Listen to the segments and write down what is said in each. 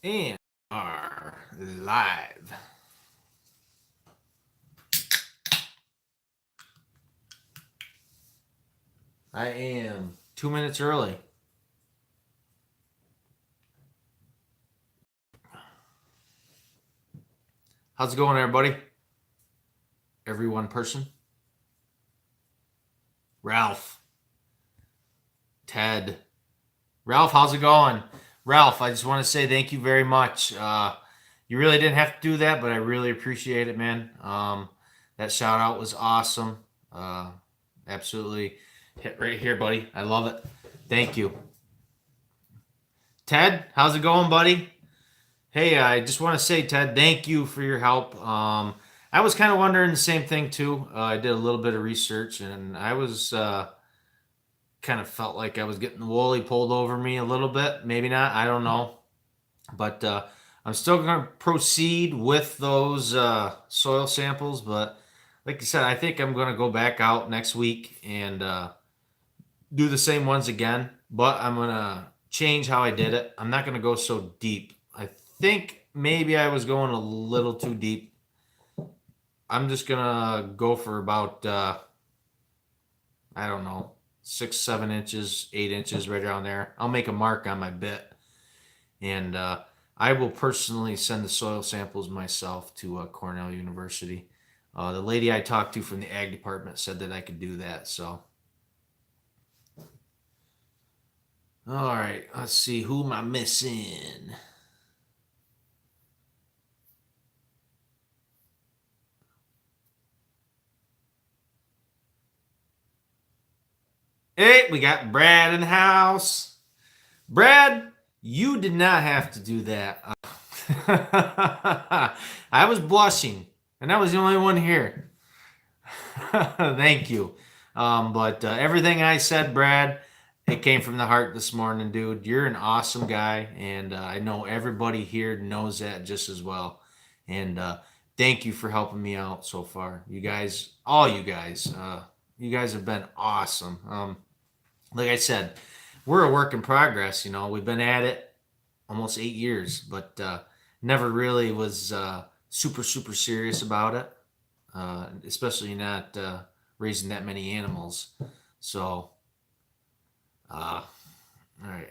And are live. I am 2 minutes early. How's it going, everybody? Every one person. Ralph. Ted. Ralph, how's it going? Ralph, I just want to say thank you very much. You really didn't have to do that, but I really appreciate it, man. That shout out was awesome. Absolutely hit right here, buddy. I love it. Thank you. Ted, how's it going, buddy? Hey, I just want to say, Ted, thank you for your help. I was kind of wondering the same thing too. I did a little bit of research, and I was kind of felt like I was getting the woolly pulled over me a little bit. Maybe not. I don't know, but I'm still going to proceed with those soil samples. But like you said, I think I'm going to go back out next week and do the same ones again. But I'm going to change how I did it. I'm not going to go so deep. I think maybe I was going a little too deep. I'm just gonna go for about I don't know, 6, 7 inches, 8 inches, right around there. I'll make a mark on my bit, and I will personally send the soil samples myself to Cornell University. The lady I talked to from the ag department said that I could do that. So, all right, let's see, who am I missing? Hey, we got Brad in the house. Brad, you did not have to do that. I was blushing, and I was the only one here. Thank you. But everything I said, Brad, it came from the heart this morning, dude. You're an awesome guy, and I know everybody here knows that just as well. And thank you for helping me out so far. You guys, all you guys have been awesome. Like I said, we're a work in progress. You know, we've been at it almost 8 years, but never really was super serious about it, especially not raising that many animals. So, all right,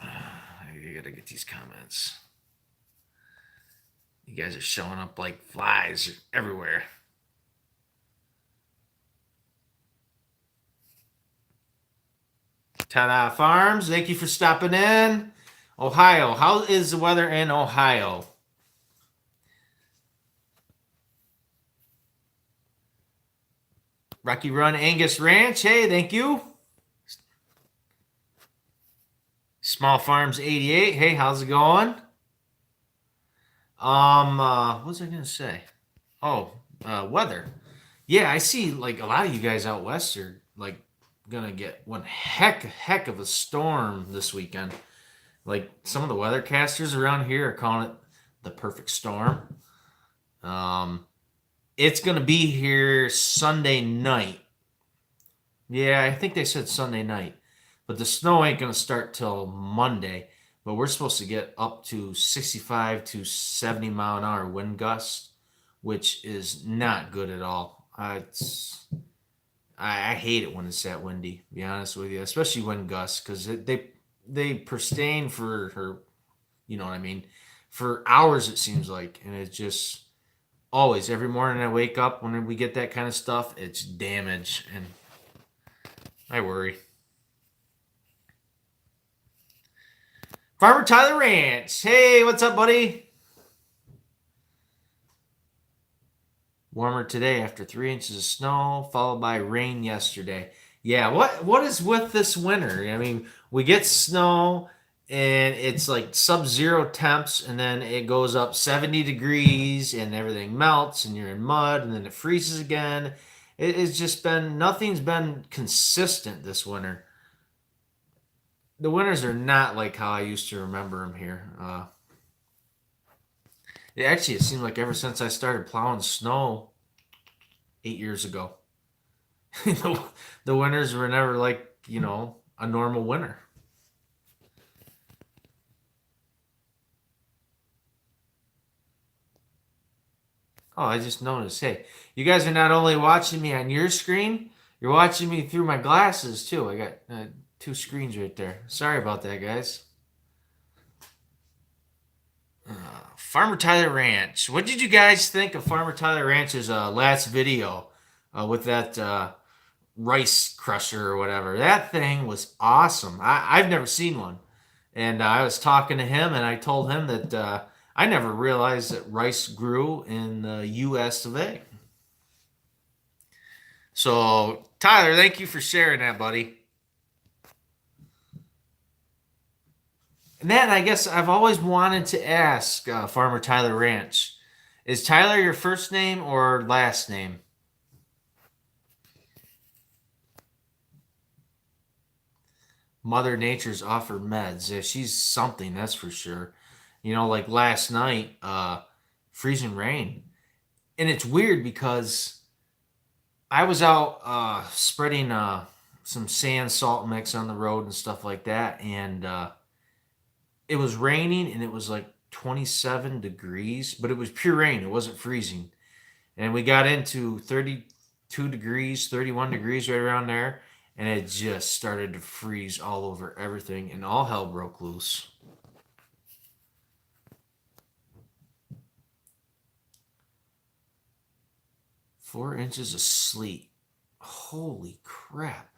I gotta get these comments. You guys are showing up like flies everywhere. Ta-da Farms, thank you for stopping in. Ohio, how is the weather in Ohio? Rocky Run Angus Ranch, hey, thank you. Small Farms 88, hey, how's it going? What was I gonna say? Oh, weather. Yeah, I see like a lot of you guys out west are like gonna get one heck of a storm this weekend. Like some of the weathercasters around here are calling it the perfect storm. Um, it's gonna be here Sunday night. Yeah, I think they said Sunday night, but the snow ain't gonna start till Monday. But we're supposed to get up to 65 to 70 mile an hour wind gusts, which is not good at all. I hate it when it's that windy. To be honest with you, especially wind gusts, because they perstain for you know what I mean, for hours it seems like, and it's just always every morning I wake up when we get that kind of stuff, it's damage, and I worry. Farmer Tyler Ranch, hey, what's up, buddy? Warmer today after 3 inches of snow, followed by rain yesterday. Yeah, what is with this winter? I mean, we get snow and it's like sub-zero temps, and then it goes up 70 degrees and everything melts and you're in mud, and then it freezes again. It's just been, nothing's been consistent this winter. The winters are not like how I used to remember them here. It seemed like ever since I started plowing snow 8 years ago, the winters were never like, a normal winter. Oh, I just noticed. Hey, you guys are not only watching me on your screen, you're watching me through my glasses too. I got two screens right there. Sorry about that, guys. Farmer Tyler Ranch. What did you guys think of Farmer Tyler Ranch's last video with that rice crusher or whatever? That thing was awesome. I've never seen one. And I was talking to him, and I told him that I never realized that rice grew in the U.S. of A. So, Tyler, thank you for sharing that, buddy. And then I guess I've always wanted to ask Farmer Tyler Ranch, is Tyler your first name or last name? Mother Nature's offered meds. Yeah, she's something, that's for sure. You know, like last night, freezing rain. And it's weird because I was out spreading some sand salt mix on the road and stuff like that. And it was raining and it was like 27 degrees, but it was pure rain. It wasn't freezing. And we got into 32 degrees, 31 degrees right around there. And it just started to freeze all over everything, and all hell broke loose. Four inches of sleet. Holy crap.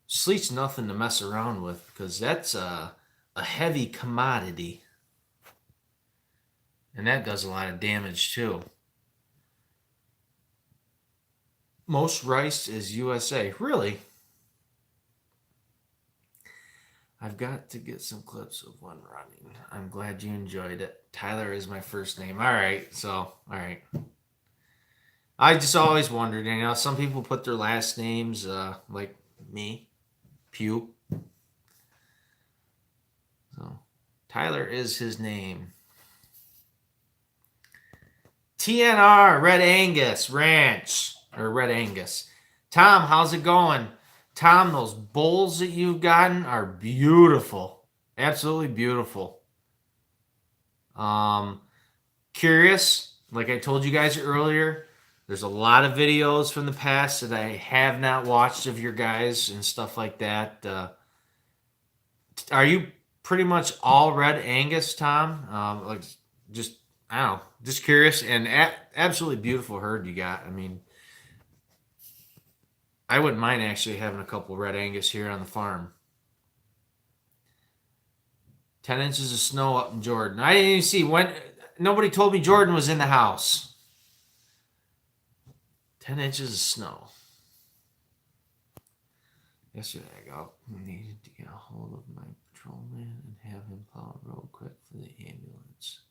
Sleet's nothing to mess around with because that's a heavy commodity. And that does a lot of damage too. Most rice is USA. Really? I've got to get some clips of one running. I'm glad you enjoyed it. Tyler is my first name. All right. So, all right. I just always wondered, you know, some people put their last names, like me, Pew. So, Tyler is his name. TNR, Red Angus Ranch, or Red Angus. Tom, how's it going? Tom, those bowls that you've gotten are beautiful. Absolutely beautiful. Curious, like I told you guys earlier, there's a lot of videos from the past that I have not watched of your guys and stuff like that. Are you pretty much all Red Angus, Tom? Like, just, I don't know, just curious. And absolutely beautiful herd you got. I mean, I wouldn't mind actually having a couple Red Angus here on the farm. 10 inches of snow up in Jordan. I didn't even see when. Nobody told me Jordan was in the house. 10 inches of snow. Yesterday I needed to get a hold of my patrolman and have him plow a road quick for the ambulance.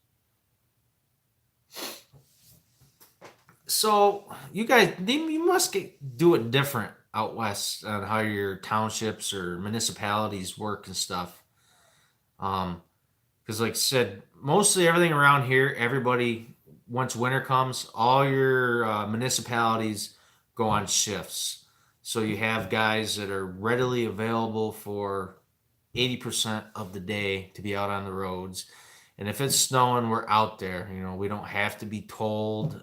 So you guys, you must do it different out west on how your townships or municipalities work and stuff. Because like I said, mostly everything around here, everybody, once winter comes, all your municipalities go on shifts. So you have guys that are readily available for 80% of the day to be out on the roads. And if it's snowing, we're out there. You know, we don't have to be told.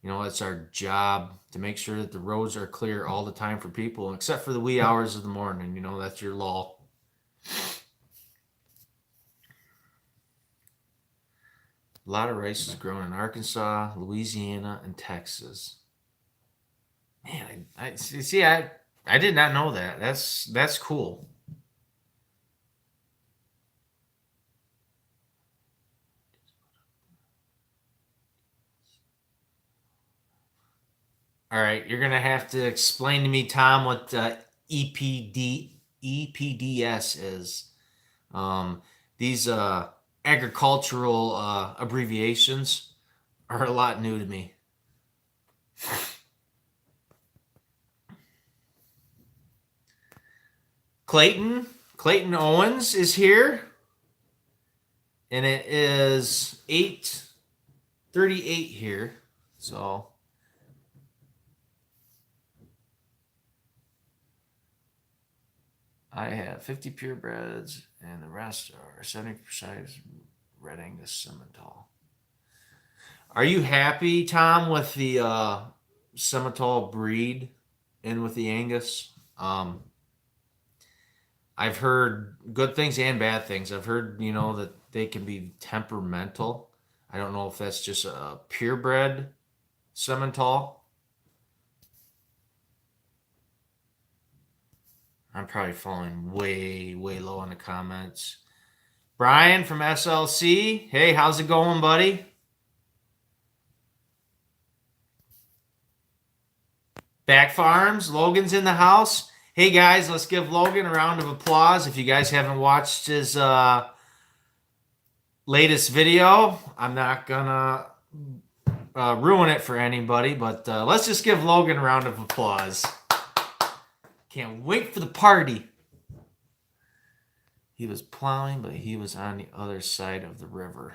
You know, it's our job to make sure that the roads are clear all the time for people, except for the wee hours of the morning. You know, that's your law. A lot of rice is grown in Arkansas, Louisiana, and Texas. Man, I see. I did not know that. That's cool. All right, you're gonna have to explain to me, Tom, what EPDS is. These agricultural abbreviations are a lot new to me. Clayton Owens is here, and it is 8:38 here. So I have 50 purebreds, and the rest are 70% Red Angus Simmental. Are you happy, Tom, with the Simmental breed and with the Angus? I've heard good things and bad things. I've heard, that they can be temperamental. I don't know if that's just a purebred Simmental. I'm probably falling way, way low in the comments. Brian from SLC. Hey, how's it going, buddy? Back Farms. Logan's in the house. Hey, guys, let's give Logan a round of applause. If you guys haven't watched his latest video, I'm not going to ruin it for anybody, but let's just give Logan a round of applause. Can't wait for the party. He was plowing, but he was on the other side of the river.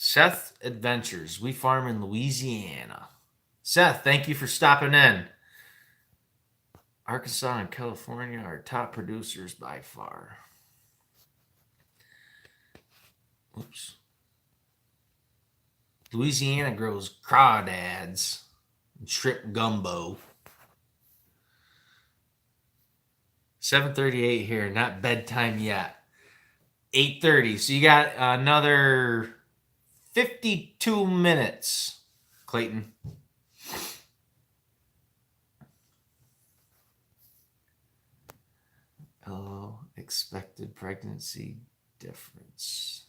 Seth Adventures. We farm in Louisiana. Seth, thank you for stopping in. Arkansas and California are top producers by far. Oops. Louisiana grows crawdads and shrimp gumbo. 7:38 here, not bedtime yet. 8:30. So you got another 52 minutes, Clayton. Oh, expected pregnancy difference.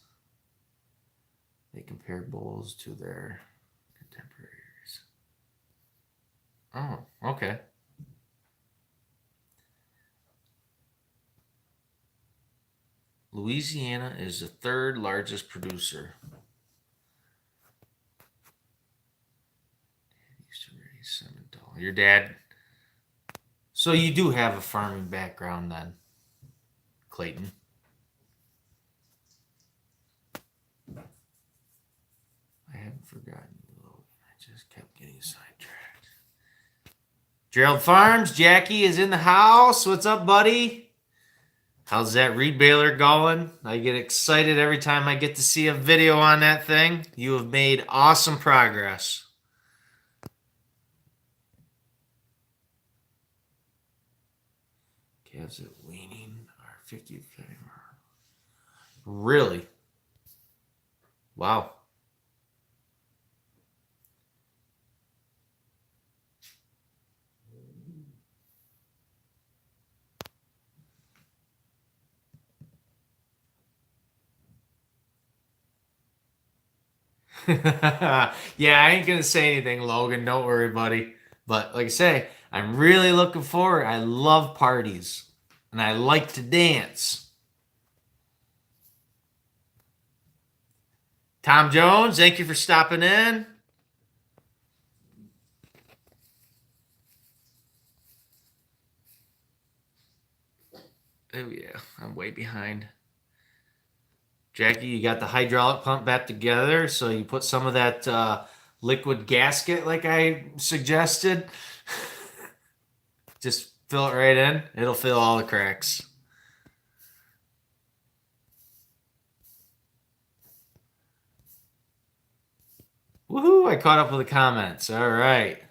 They compare bulls to their contemporaries. Oh, okay. Louisiana is the third largest producer. Used to raise Simmental. Your dad. So you do have a farming background then, Clayton. I haven't forgotten you, Logan. I just kept getting sidetracked. Gerald Farms, Jackie is in the house. What's up, buddy? How's that reed baler going? I get excited every time I get to see a video on that thing. You have made awesome progress. Calves at weaning are 50. Really? Wow. Yeah, I ain't gonna say anything, Logan. Don't worry, buddy. But like I say, I'm really looking forward. I love parties, and I like to dance. Tom Jones, thank you for stopping in. Oh yeah, I'm way behind. Jackie, you got the hydraulic pump back together, so you put some of that liquid gasket like I suggested. Just fill it right in. It'll fill all the cracks. Woohoo, I caught up with the comments. All right.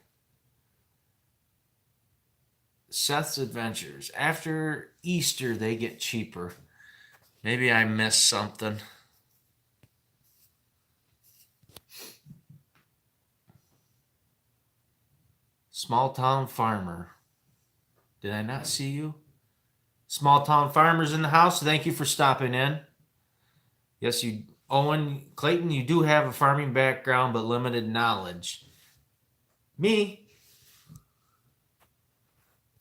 Seth's Adventures. After Easter, they get cheaper. Maybe I missed something. Small town farmer. Did I not see you? Small town farmers in the house. Thank you for stopping in. Yes, you, Owen Clayton, you do have a farming background, but limited knowledge. Me.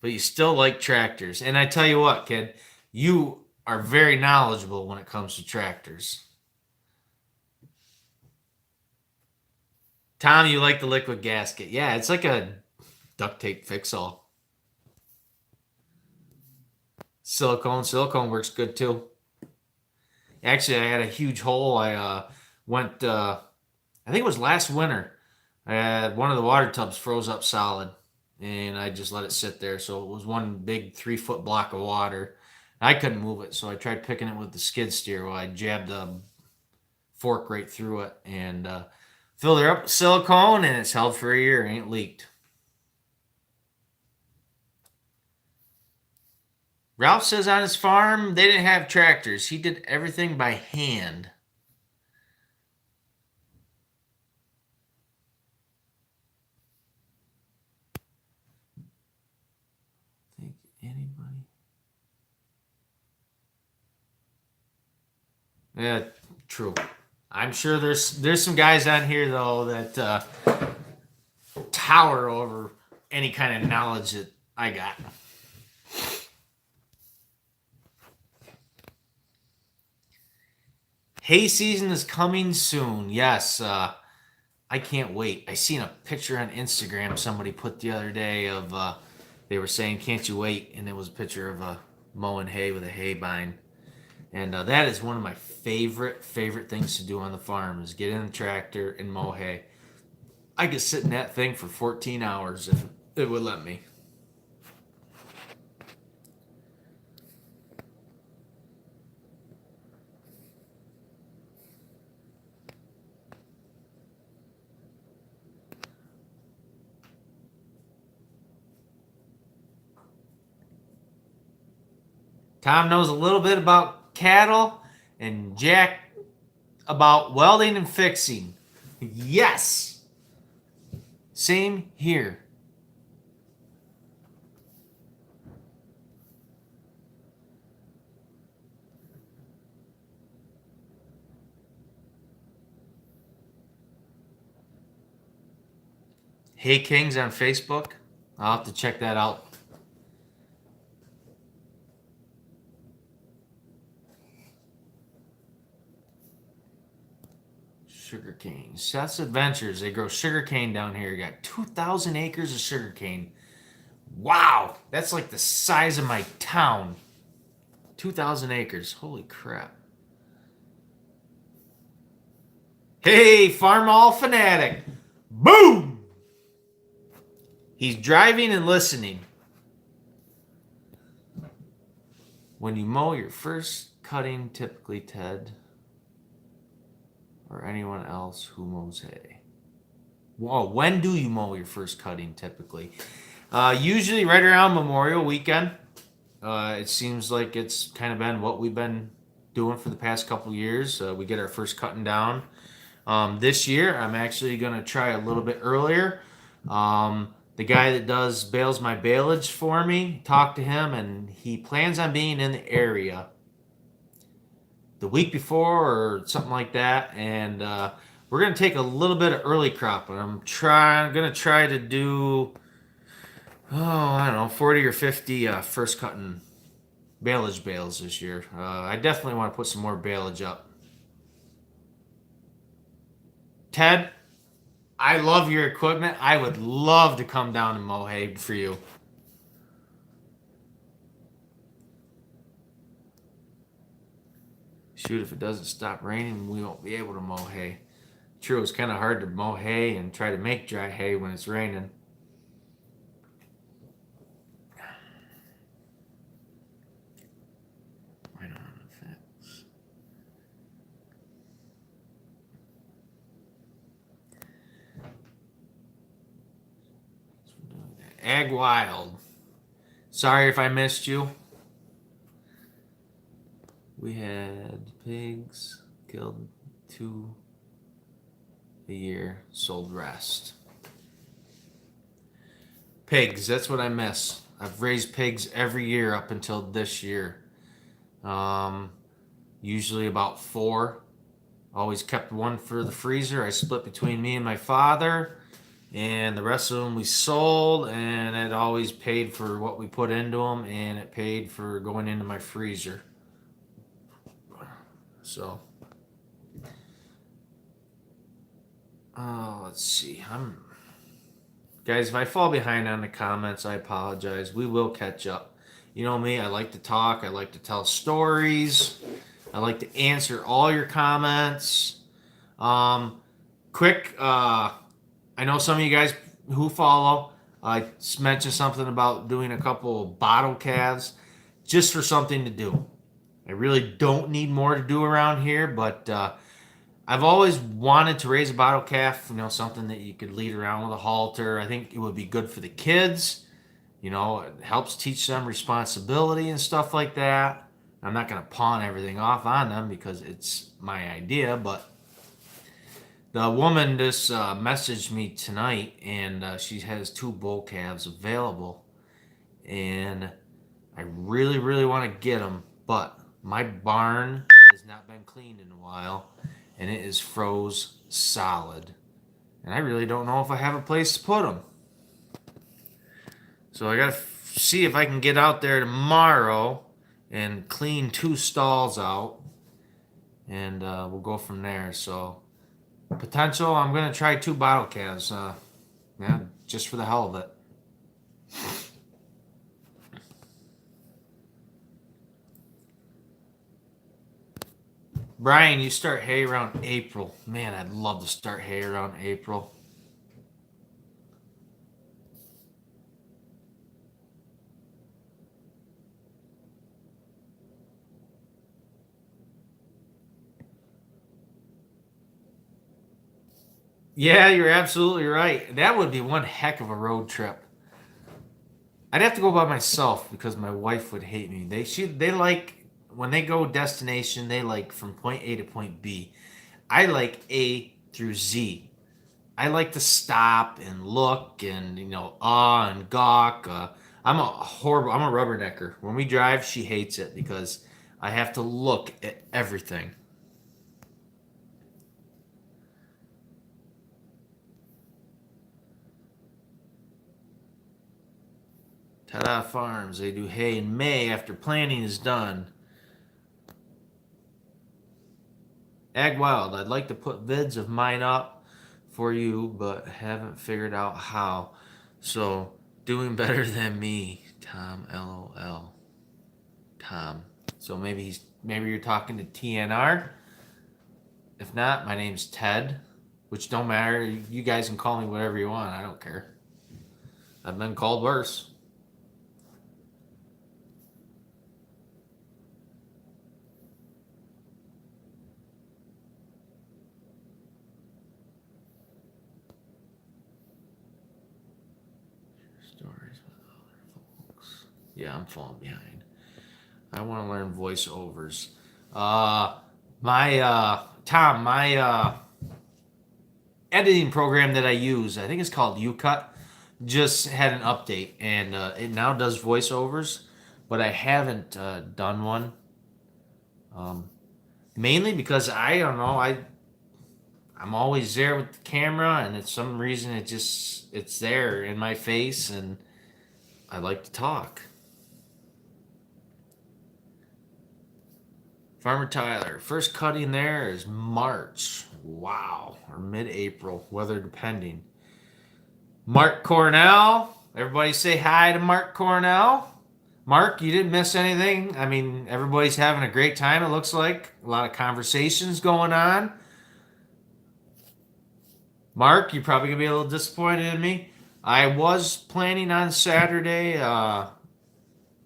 But you still like tractors. And I tell you what, kid, you are very knowledgeable when it comes to tractors. Tom, you like the liquid gasket. Yeah, it's like a duct tape fix-all. Silicone works good too. Actually, I had a huge hole. I went, I think it was last winter. I had one of the water tubs froze up solid, and I just let it sit there. So it was one big 3-foot block of water. I couldn't move it, so I tried picking it with the skid steer while I jabbed the fork right through it, and filled her up with silicone, and it's held for a year. Ain't leaked. Ralph says on his farm they didn't have tractors. He did everything by hand. Think anybody? Yeah, true. I'm sure there's some guys on here though that tower over any kind of knowledge that I got. Hay season is coming soon. Yes, I can't wait. I seen a picture on Instagram somebody put the other day of they were saying, "Can't you wait?" And it was a picture of mowing hay with a hay bind. And that is one of my favorite things to do on the farm is get in the tractor and mow hay. I could sit in that thing for 14 hours if it would let me. Tom knows a little bit about cattle, and Jack about welding and fixing. Yes. Same here. Hey Kings on Facebook. I'll have to check that out. Sugarcane. Seth's Adventures. They grow sugarcane down here. You got 2,000 acres of sugarcane. Wow. That's like the size of my town. 2,000 acres. Holy crap. Hey, Farm All Fanatic. Boom! He's driving and listening. When you mow your first cutting, typically, Ted, or anyone else who mows hay. Whoa, when do you mow your first cutting, typically? Usually right around Memorial Weekend. It seems like it's kind of been what we've been doing for the past couple years. We get our first cutting down. This year, I'm actually going to try a little bit earlier. The guy that bales my baleage for me, talked to him, and he plans on being in the area the week before or something like that. And we're going to take a little bit of early crop. And I'm going to try to do, I don't know, 40 or 50 first cutting baleage bales this year. I definitely want to put some more baleage up. Ted, I love your equipment. I would love to come down and mow hay for you. Shoot, if it doesn't stop raining, we won't be able to mow hay. True, it's kind of hard to mow hay and try to make dry hay when it's raining. Right on the fence. Ag Wild. Sorry if I missed you. We had pigs, killed 2 a year, sold rest. Pigs, that's what I miss. I've raised pigs every year up until this year. Usually about 4. Always kept one for the freezer. I split between me and my father, and the rest of them we sold, and it always paid for what we put into them, and it paid for going into my freezer. So, let's see. Guys, if I fall behind on the comments, I apologize. We will catch up. You know me, I like to talk. I like to tell stories. I like to answer all your comments. Quick, I know some of you guys who follow, I mentioned something about doing a couple bottle calves just for something to do. I really don't need more to do around here, but I've always wanted to raise a bottle calf, something that you could lead around with a halter. I think it would be good for the kids. It helps teach them responsibility and stuff like that. I'm not going to pawn everything off on them because it's my idea, but the woman just messaged me tonight, and she has 2 bull calves available, and I really, really want to get them, but my barn has not been cleaned in a while, and it is froze solid, and I really don't know if I have a place to put them. So I got to see if I can get out there tomorrow and clean 2 stalls out, and we'll go from there. So potential, I'm going to try 2 bottle calves, just for the hell of it. Brian, you start hay around April. Man, I'd love to start hay around April. Yeah, you're absolutely right. That would be one heck of a road trip. I'd have to go by myself because my wife would hate me. They like when they go destination, they like from point A to point B. I like A through Z. I like to stop and look and awe and gawk. I'm a rubbernecker. When we drive, she hates it because I have to look at everything. Ta-da Farms, they do hay in May after planting is done. Ag Wild, I'd like to put vids of mine up for you, but haven't figured out how. So, doing better than me, Tom, LOL. Tom. So maybe you're talking to TNR. If not, my name's Ted, which don't matter. You guys can call me whatever you want. I don't care. I've been called worse. Stories with other folks. Yeah, I'm falling behind. I want to learn voiceovers. My editing program that I use, I think it's called YouCut, just had an update, and it now does voiceovers, but I haven't done one. Mainly because I don't know, I'm always there with the camera, and it's some reason it's there in my face, and I like to talk. Farmer Tyler, first cutting there is March. Wow, or mid-April, weather depending. Mark Cornell, everybody say hi to Mark Cornell. Mark, you didn't miss anything. I mean, everybody's having a great time, it looks like. A lot of conversations going on. Mark, you're probably going to be a little disappointed in me. I was planning on Saturday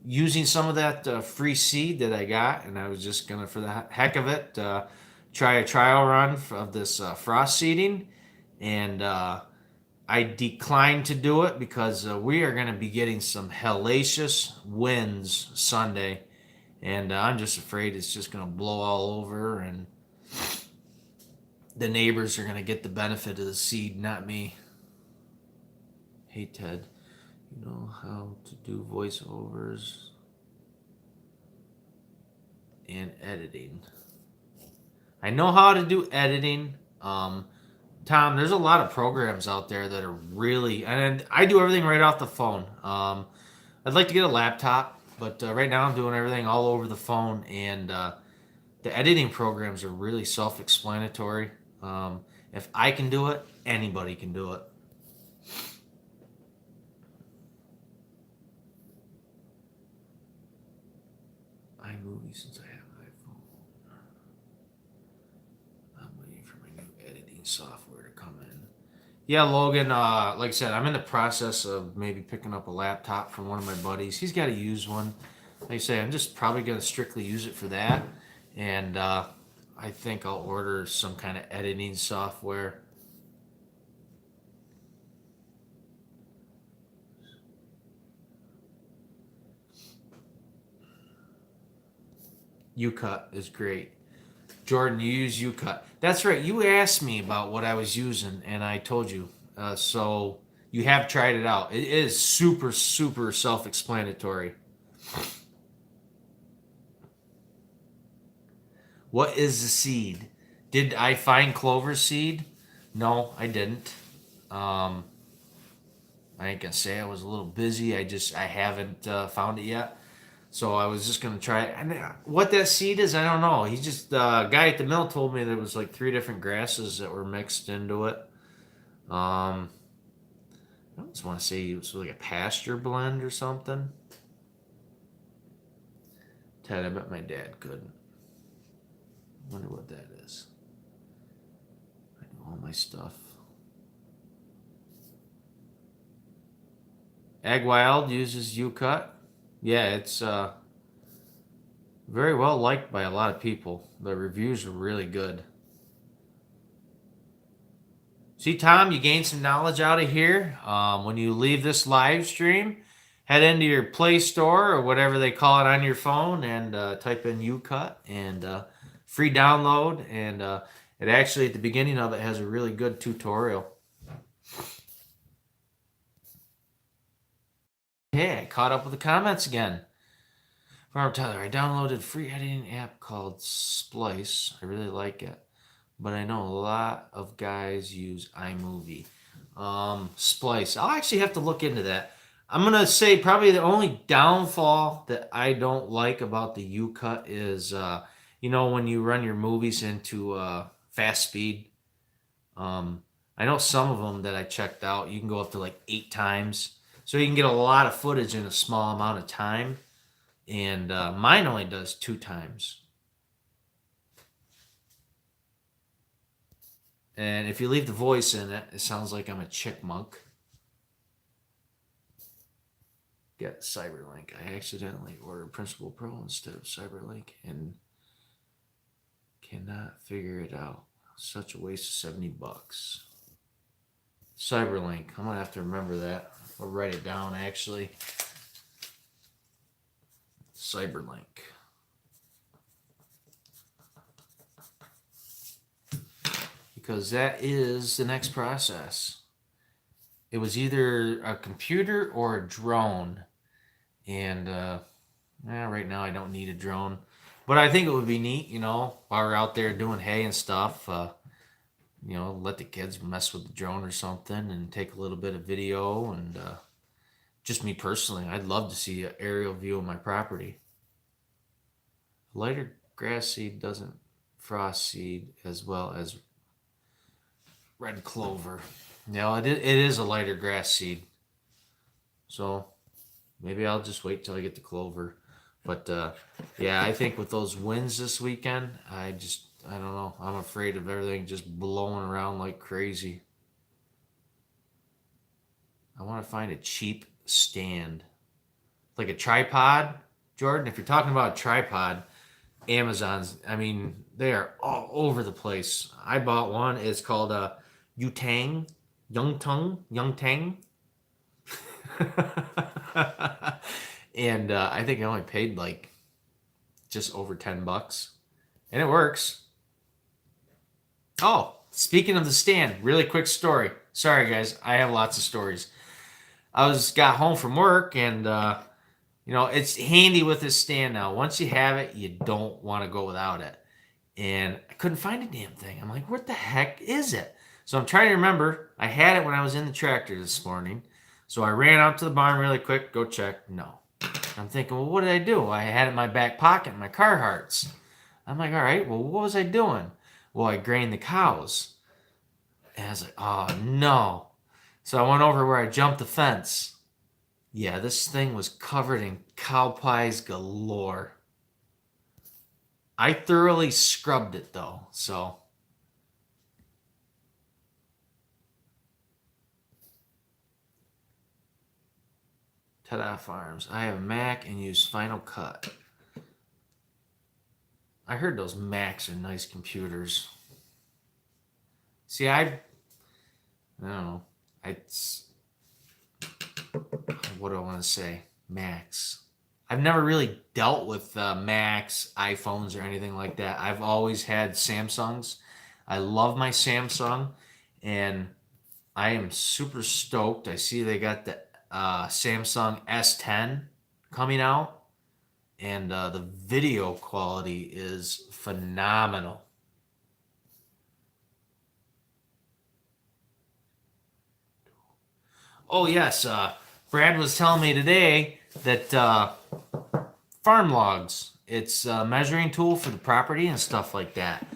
using some of that free seed that I got, and I was just going to, for the heck of it, try a trial run of this frost seeding. And I declined to do it because we are going to be getting some hellacious winds Sunday, and I'm just afraid it's just going to blow all over, and the neighbors are going to get the benefit of the seed, not me. Hey Ted, you know how to do voiceovers and editing? I know how to do editing. Tom, there's a lot of programs out there that are really, and I do everything right off the phone. I'd like to get a laptop, but right now I'm doing everything all over the phone, and the editing programs are really self-explanatory. If I can do it, anybody can do it. iMovie since I have an iPhone. I'm waiting for my new editing software to come in. Yeah, Logan, like I said, I'm in the process of maybe picking up a laptop from one of my buddies. He's got to use one. Like I say, I'm just probably going to strictly use it for that. And I I think I'll order some kind of editing software. YouCut is great. Jordan, you use YouCut. That's right. You asked me about what I was using, and I told you. So you have tried it out. It is super, super self-explanatory. What is the seed? Did I find clover seed? No, I didn't. I ain't gonna say I was a little busy. I haven't found it yet. So I was just gonna try it. And what that seed is, I don't know. He just guy at the mill told me there was like 3 different grasses that were mixed into it. I just want to say it was like a pasture blend or something. Ted, I bet my dad couldn't. Wonder what that is. I know all my stuff. Ag Wild uses YouCut. Yeah, it's very well liked by a lot of people. The reviews are really good. See, Tom, you gained some knowledge out of here. When you leave this live stream, head into your Play Store or whatever they call it on your phone and type in YouCut and free download. And it actually, at the beginning of it, has a really good tutorial. Hey, I caught up with the comments again. Farmer Tyler, I downloaded a free editing app called Splice. I really like it. But I know a lot of guys use iMovie. Splice. I'll actually have to look into that. I'm going to say probably the only downfall that I don't like about the YouCut is, when you run your movies into fast speed. I know some of them that I checked out, you can go up to like 8 times. So you can get a lot of footage in a small amount of time. And mine only does 2 times. And if you leave the voice in it, it sounds like I'm a chickmunk. Get CyberLink. I accidentally ordered Principal Pro instead of CyberLink and cannot figure it out. Such a waste of $70. CyberLink. I'm going to have to remember that. I'll write it down, actually. CyberLink. Because that is the next process. It was either a computer or a drone. And right now I don't need a drone. But I think it would be neat, while we're out there doing hay and stuff, let the kids mess with the drone or something and take a little bit of video. And just me personally, I'd love to see an aerial view of my property. Lighter grass seed doesn't frost seed as well as red clover. It is a lighter grass seed. So maybe I'll just wait till I get the clover. But I think with those winds this weekend, I don't know. I'm afraid of everything just blowing around like crazy. I want to find a cheap stand. Like a tripod, Jordan. If you're talking about a tripod, Amazon's, they are all over the place. I bought one. It's called Young Tang. And I think I only paid like just over $10. And it works. Oh, speaking of the stand, really quick story. Sorry, guys. I have lots of stories. Got home from work and, it's handy with this stand now. Once you have it, you don't want to go without it. And I couldn't find a damn thing. I'm like, what the heck is it? So I'm trying to remember. I had it when I was in the tractor this morning. So I ran out to the barn really quick, go check. No. I'm thinking, well, what did I do? I had it in my back pocket, my Carhartts. I'm like, all right, well, what was I doing? Well, I grained the cows. And I was like, oh, no. So I went over where I jumped the fence. Yeah, this thing was covered in cow pies galore. I thoroughly scrubbed it, though, so. Ta-da Farms. I have a Mac and use Final Cut. I heard those Macs are nice computers. See, I don't know. What do I want to say? Macs. I've never really dealt with Macs, iPhones, or anything like that. I've always had Samsungs. I love my Samsung, and I am super stoked. I see they got the Samsung S10 coming out, and the video quality is phenomenal. Oh yes, Brad was telling me today that farm logs. It's a measuring tool for the property and stuff like that.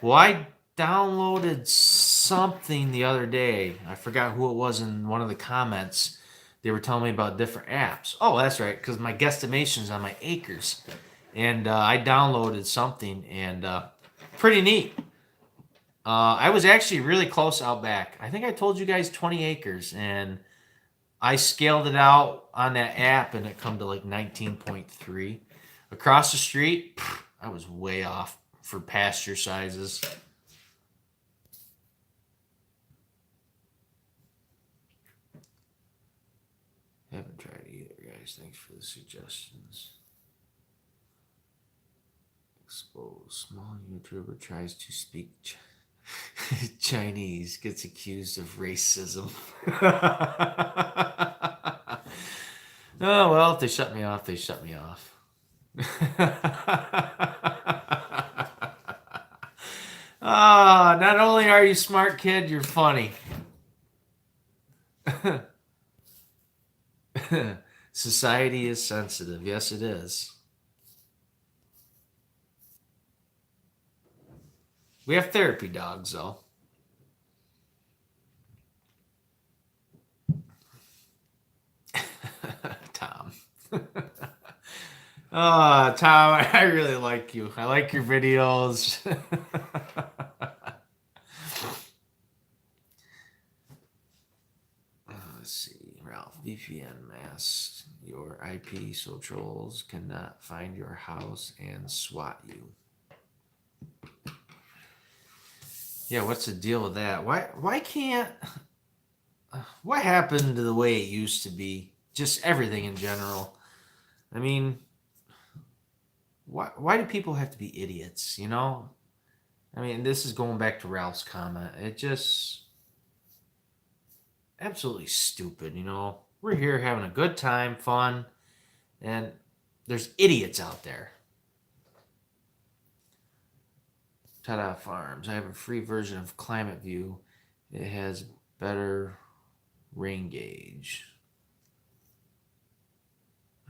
Well, I downloaded something the other day. I forgot who it was in one of the comments. They were telling me about different apps. Oh, that's right, because my guesstimation's on my acres. And I downloaded something, and pretty neat. I was actually really close out back. I think I told you guys 20 acres, and I scaled it out on that app, and it come to like 19.3. Across the street, I was way off for pasture sizes. Haven't tried either, guys. Thanks for the suggestions. Expose. Small YouTuber tries to speak Chinese, gets accused of racism. Oh, well, if they shut me off, they shut me off. Ah, not only are you smart, kid, you're funny. Society is sensitive. Yes, it is. We have therapy dogs, though. Tom. Oh, Tom, I really like you. I like your videos. Let's see. Ralph, VPN mask your IP so trolls cannot find your house and swat you. Yeah, what's the deal with that? Why can't what happened to the way it used to be? Just everything in general. I mean, why do people have to be idiots, you know? I mean, this is going back to Ralph's comment. It just absolutely stupid, you know. We're here having a good time, fun, and there's idiots out there. Ta-da Farms. I have a free version of Climate View. It has better rain gauge.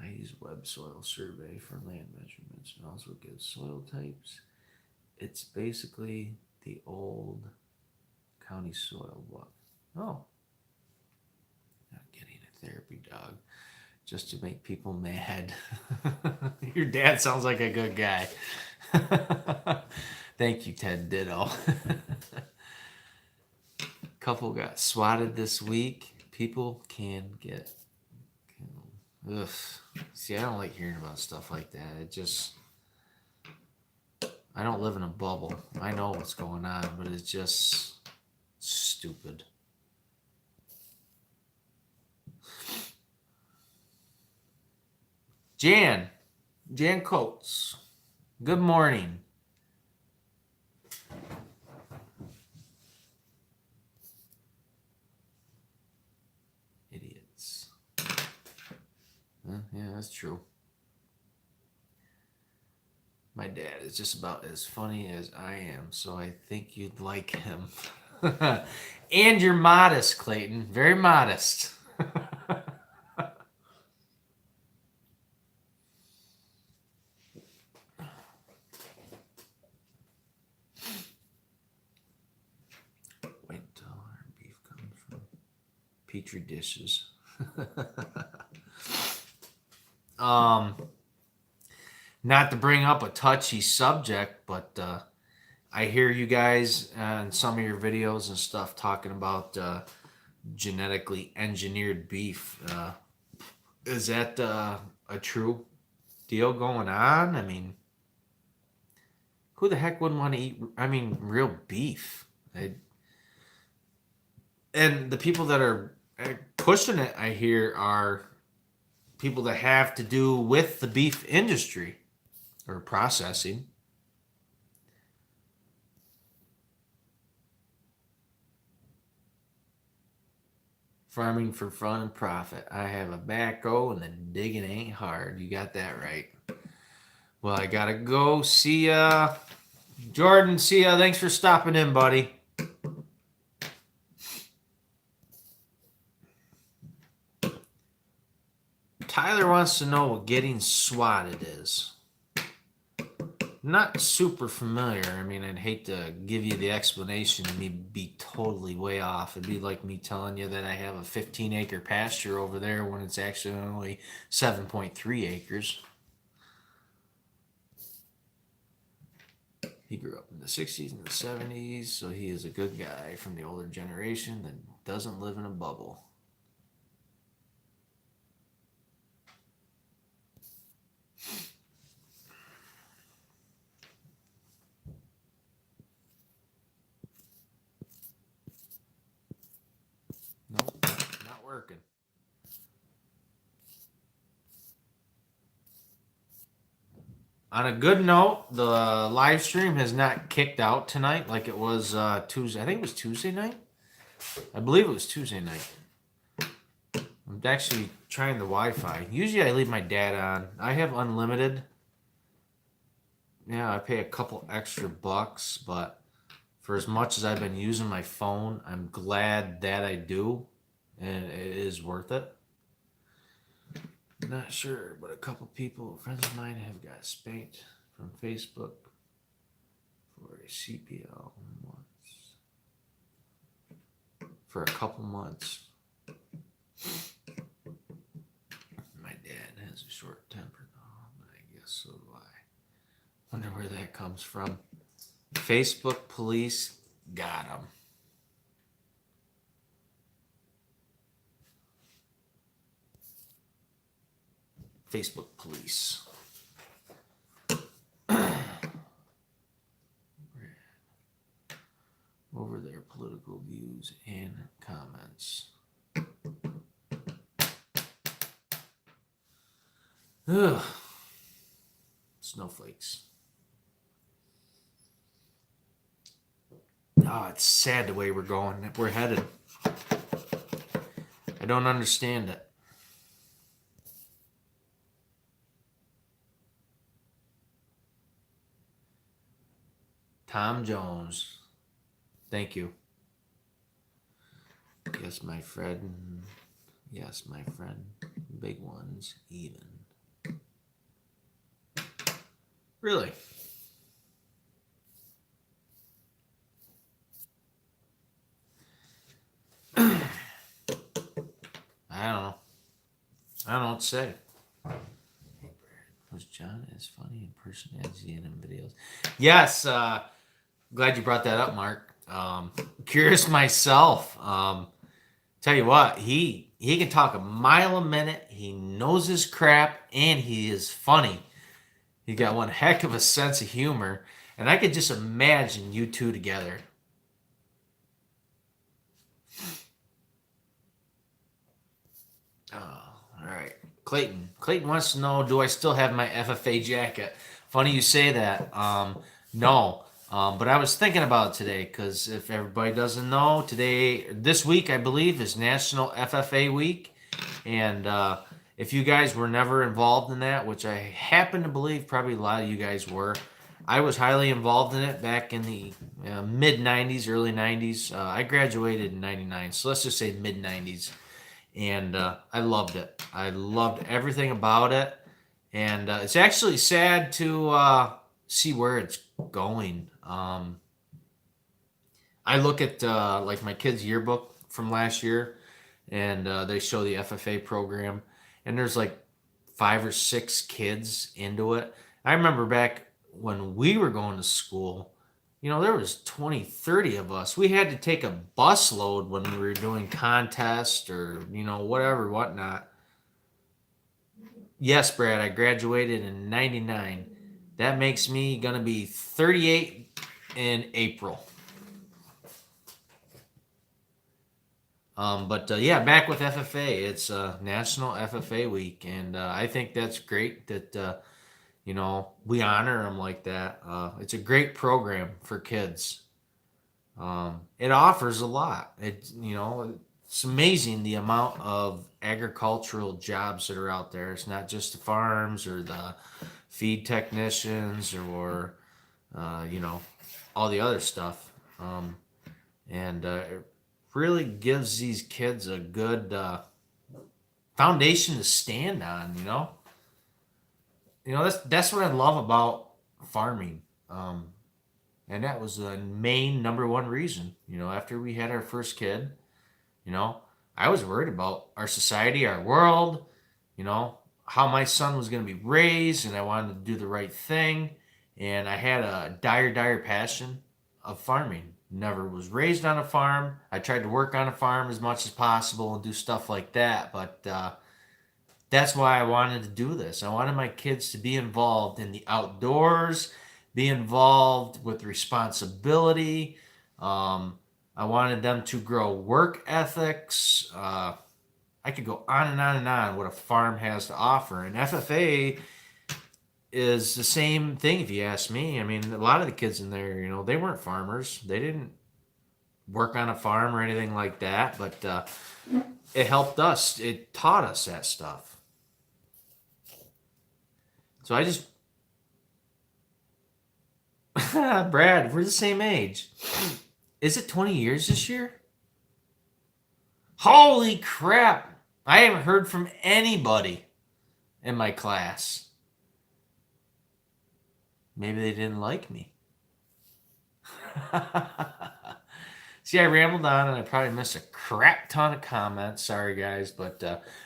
I use web soil survey for land measurements and also gives soil types. It's basically the old county soil book. Oh. Not getting a therapy dog just to make people mad. Your dad sounds like a good guy. Thank you, Ted Ditto. Couple got swatted this week. People can get killed. Ugh. See, I don't like hearing about stuff like that. It just, I don't live in a bubble. I know what's going on, but it's just stupid. Jan Coates, good morning. Idiots. Yeah, that's true. My dad is just about as funny as I am, so I think you'd like him. And you're modest, Clayton. Very modest. Wait until our beef comes from Petri dishes. Not to bring up a touchy subject, but I hear you guys in some of your videos and stuff talking about genetically engineered beef. Is that a true deal going on? I mean, who the heck wouldn't want to eat, I mean, real beef? And the people that are pushing it, I hear, are people that have to do with the beef industry or processing. Farming for fun and profit. I have a backhoe and the digging ain't hard. You got that right. Well, I gotta go. See ya. Jordan, see ya. Thanks for stopping in, buddy. Tyler wants to know what getting swatted is. Not super familiar. I mean, I'd hate to give you the explanation and me be totally way off. It'd be like me telling you that I have a 15-acre pasture over there when it's actually only 7.3 acres. He grew up in the 60s and the 70s, so he is a good guy from the older generation that doesn't live in a bubble. Nope, not working. On a good note, the live stream has not kicked out tonight like it was Tuesday. I think it was Tuesday night. I believe it was Tuesday night. I'm actually trying the Wi-Fi. Usually I leave my data on. I have unlimited. Yeah, I pay a couple extra bucks, but for as much as I've been using my phone, I'm glad that I do, and it is worth it. Not sure, but a couple people, friends of mine, have got spanked from Facebook for a CPL once. For a couple months. My dad has a short temper, but I guess so do I. Wonder where that comes from. Facebook police got him. Facebook police. Over their political views and comments. Ugh. Snowflakes. Oh, it's sad the way we're going. We're headed. I don't understand it. Tom Jones. Thank you. Yes, my friend. Yes, my friend. Big ones, even. Really? I don't know. I don't know what to say. Was John as funny in person as he in videos? Yes. Glad you brought that up, Mark. Curious myself. Tell you what, he can talk a mile a minute. He knows his crap, and he is funny. He got one heck of a sense of humor, and I could just imagine you two together. All right. Clayton wants to know, do I still have my FFA jacket? Funny you say that. No. But I was thinking about it today, because if everybody doesn't know, this week, I believe, is National FFA Week. And if you guys were never involved in that, which I happen to believe probably a lot of you guys were, I was highly involved in it back in the mid-90s, early 90s. I graduated in 99, so let's just say mid-90s. And I loved it. I loved everything about it. And it's actually sad to see where it's going. I look at like my kid's yearbook from last year, and they show the FFA program, and there's like 5 or 6 kids into it. I remember back when we were going to school, there was 20, 30 of us. We had to take a bus load when we were doing contests or, whatever, whatnot. Yes, Brad, I graduated in 99. That makes me going to be 38 in April. Yeah, back with FFA. It's National FFA Week, and I think that's great that we honor them like that. It's a great program for kids. It offers a lot. It's amazing the amount of agricultural jobs that are out there. It's not just the farms or the feed technicians or all the other stuff. And it really gives these kids a good foundation to stand on. That's what I love about farming. And that was the main number one reason. After we had our first kid, I was worried about our society, our world, how my son was going to be raised, and I wanted to do the right thing. And I had a dire passion of farming. Never was raised on a farm. I tried to work on a farm as much as possible and do stuff like that. But that's why I wanted to do this. I wanted my kids to be involved in the outdoors, be involved with responsibility. I wanted them to grow work ethics. I could go on and on and on what a farm has to offer. And FFA is the same thing, if you ask me. I mean, a lot of the kids in there, they weren't farmers. They didn't work on a farm or anything like that. But it helped us. It taught us that stuff. So I just... Brad, we're the same age. Is it 20 years this year? Holy crap! I haven't heard from anybody in my class. Maybe they didn't like me. See, I rambled on and I probably missed a crap ton of comments. Sorry, guys. But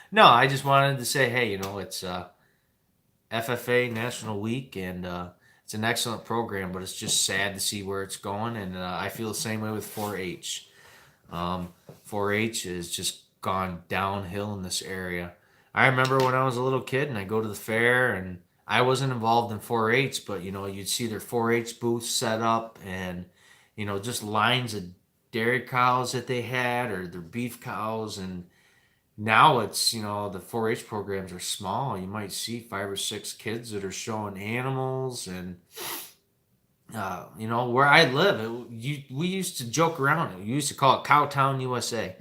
no, I just wanted to say, hey, it's FFA National Week, and it's an excellent program, but it's just sad to see where it's going. And I feel the same way with 4-H. 4-H has just gone downhill in this area. I remember when I was a little kid and I go to the fair, and I wasn't involved in 4-H, but you'd see their 4-H booths set up, and just lines of dairy cows that they had, or their beef cows. And now it's the 4-H programs are small. You might see 5 or 6 kids that are showing animals. And where I live, we used to joke around. We used to call it Cowtown, USA.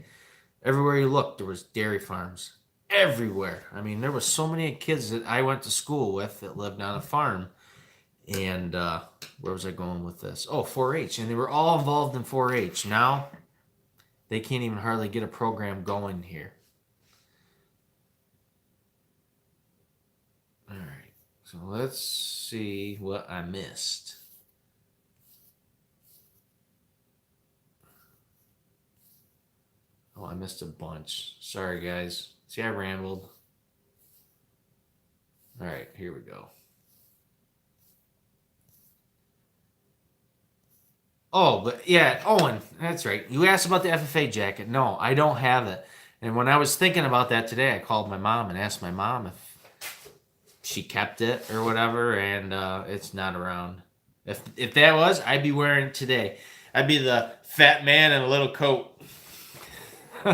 Everywhere you looked, there was dairy farms. Everywhere. I mean, there was so many kids that I went to school with that lived on a farm. And where was I going with this? Oh, 4-H. And they were all involved in 4-H. Now, they can't even hardly get a program going here. All right. So let's see what I missed. Oh, I missed a bunch. Sorry, guys. See, I rambled. All right, here we go. Oh, but yeah, Owen, that's right. You asked about the FFA jacket. No, I don't have it. And when I was thinking about that today, I called my mom and asked my mom if she kept it or whatever, and it's not around. If that was, I'd be wearing it today. I'd be the fat man in a little coat. I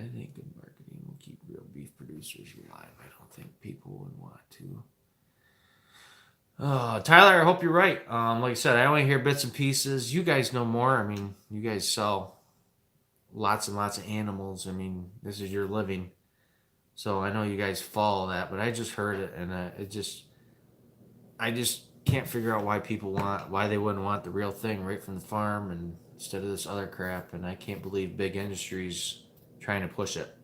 think good marketing will keep real beef producers alive. I don't think people would want to. Tyler, I hope you're right. Like I said, I only hear bits and pieces. You guys know more. I mean, you guys sell lots and lots of animals. I mean, this is your living. So I know you guys follow that, but I just heard it, and I just can't figure out why they wouldn't want the real thing right from the farm and instead of this other crap. And I can't believe big industries trying to push it.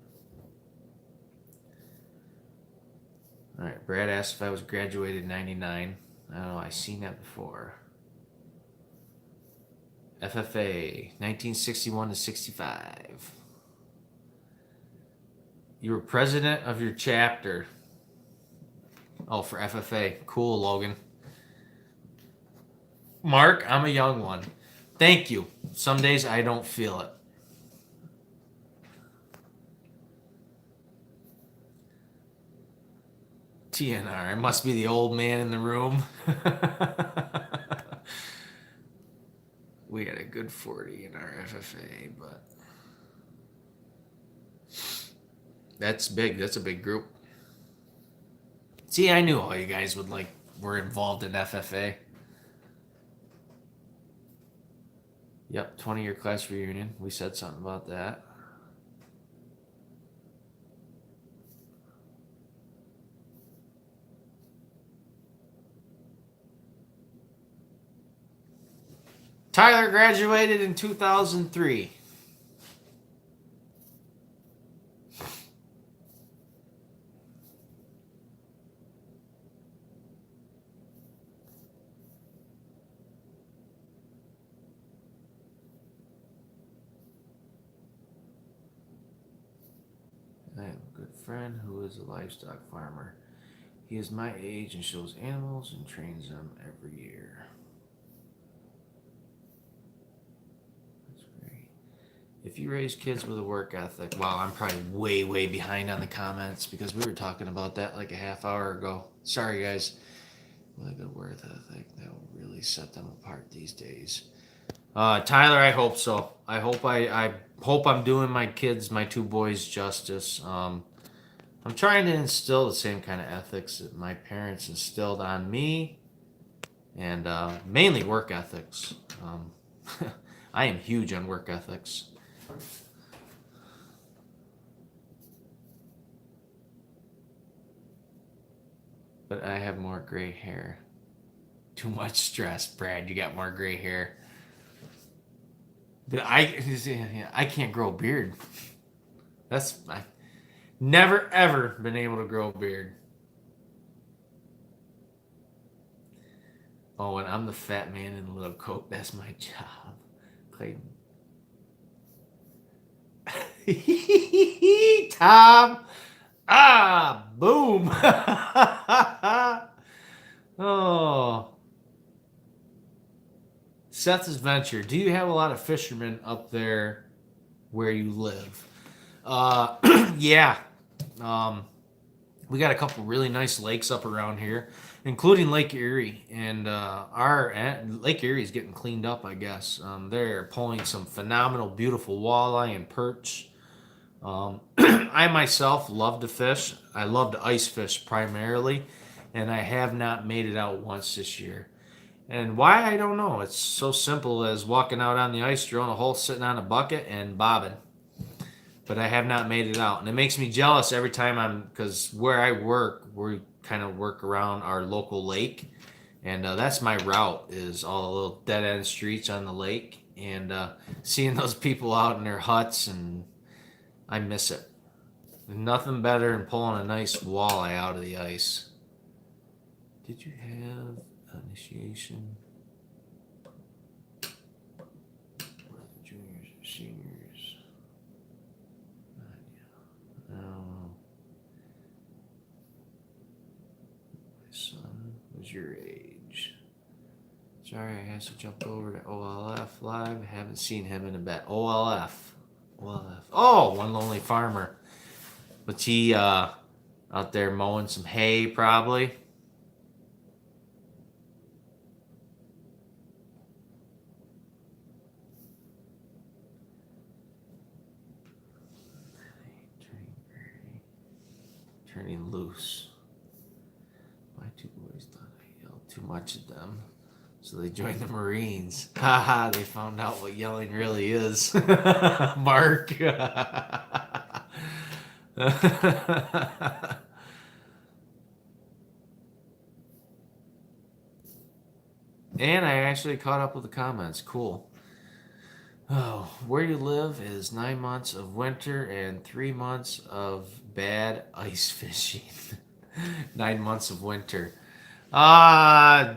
All right, Brad asked if I was graduated in 99. I don't know, I've seen that before. FFA, 1961 to 65. You were president of your chapter. Oh, for FFA. Cool, Logan. Mark, I'm a young one. Thank you. some days I don't feel it. TNR, I must be the old man in the room. We got a good 40 in our FFA, but that's big. That's a big group. See, I knew all you guys were involved in FFA. Yep, 20-year class reunion. We said something about that. Tyler graduated in 2003. I have a good friend who is a livestock farmer. He is my age and shows animals and trains them every year. That's great. If you raise kids with a work ethic, wow, I'm probably way, way behind on the comments because we were talking about that like a half hour ago. Sorry, guys. With a good work ethic, that will really set them apart these days. Tyler, I hope so. I hope I'm doing my kids, my two boys, justice. I'm trying to instill the same kind of ethics that my parents instilled on me, and mainly work ethics. I am huge on work ethics. But I have more gray hair. Too much stress, Brad. You got more gray hair. I can't grow a beard. I never ever been able to grow a beard. Oh, and I'm the fat man in the little coat. That's my job, Clayton. Tom. Boom. Oh. Seth's Adventure. Do you have a lot of fishermen up there where you live? Yeah. We got a couple really nice lakes up around here, including Lake Erie. And our Lake Erie is getting cleaned up, I guess. They're pulling some phenomenal, beautiful walleye and perch. I myself love to fish. I love to ice fish primarily, and I have not made it out once this year. And why, I don't know. It's so simple as walking out on the ice, drilling a hole, sitting on a bucket, and bobbing. But I have not made it out. And it makes me jealous every time because where I work, we kind of work around our local lake. And that's my route, is all the little dead-end streets on the lake. And seeing those people out in their huts, and I miss it. There's nothing better than pulling a nice walleye out of the ice. Did you have initiation? Juniors or seniors? I don't know. My son was your age. Sorry, I had to jump over to OLF Live. I haven't seen him in a bit. OLF. Oh, One Lonely Farmer. What's he out there mowing some hay, probably? Turning loose. My two boys thought I yelled too much at them, so they joined the Marines. Haha, they found out what yelling really is. Mark. And I actually caught up with the comments. Cool. Oh, where you live is 9 months of winter and 3 months of bad ice fishing. 9 months of winter.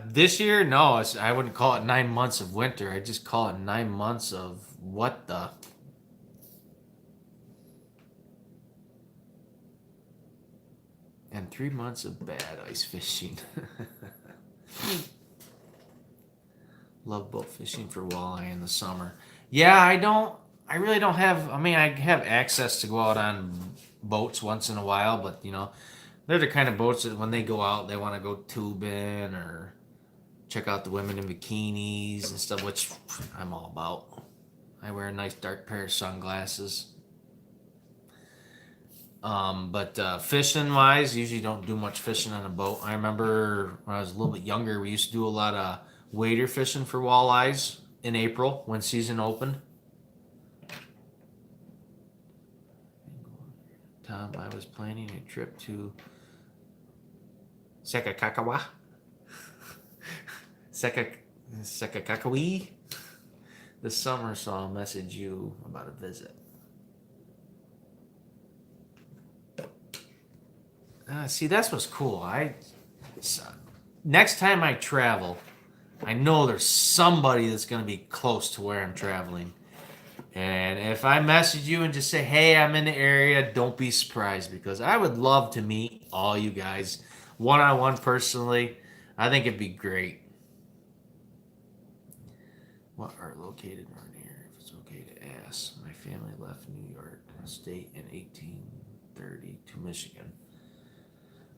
This year, no, I wouldn't call it 9 months of winter. I just call it 9 months of what the. And 3 months of bad ice fishing. Love boat fishing for walleye in the summer. Yeah, I really don't have. I mean, I have access to go out on boats once in a while, but they're the kind of boats that when they go out, they want to go tubing or check out the women in bikinis and stuff, which I'm all about. I wear a nice dark pair of sunglasses. But fishing wise, usually don't do much fishing on a boat. I remember when I was a little bit younger, we used to do a lot of wader fishing for walleyes in April when season opened. Tom, I was planning a trip to Sekakakawa. Sekakakawi this summer, so I'll message you about a visit. See, that's what's cool. Next time I travel, I know there's somebody that's going to be close to where I'm traveling. And if I message you and just say, hey, I'm in the area, don't be surprised because I would love to meet all you guys one-on-one personally. I think it'd be great. What are located around here? If it's okay to ask. My family left New York State in 1830 to Michigan.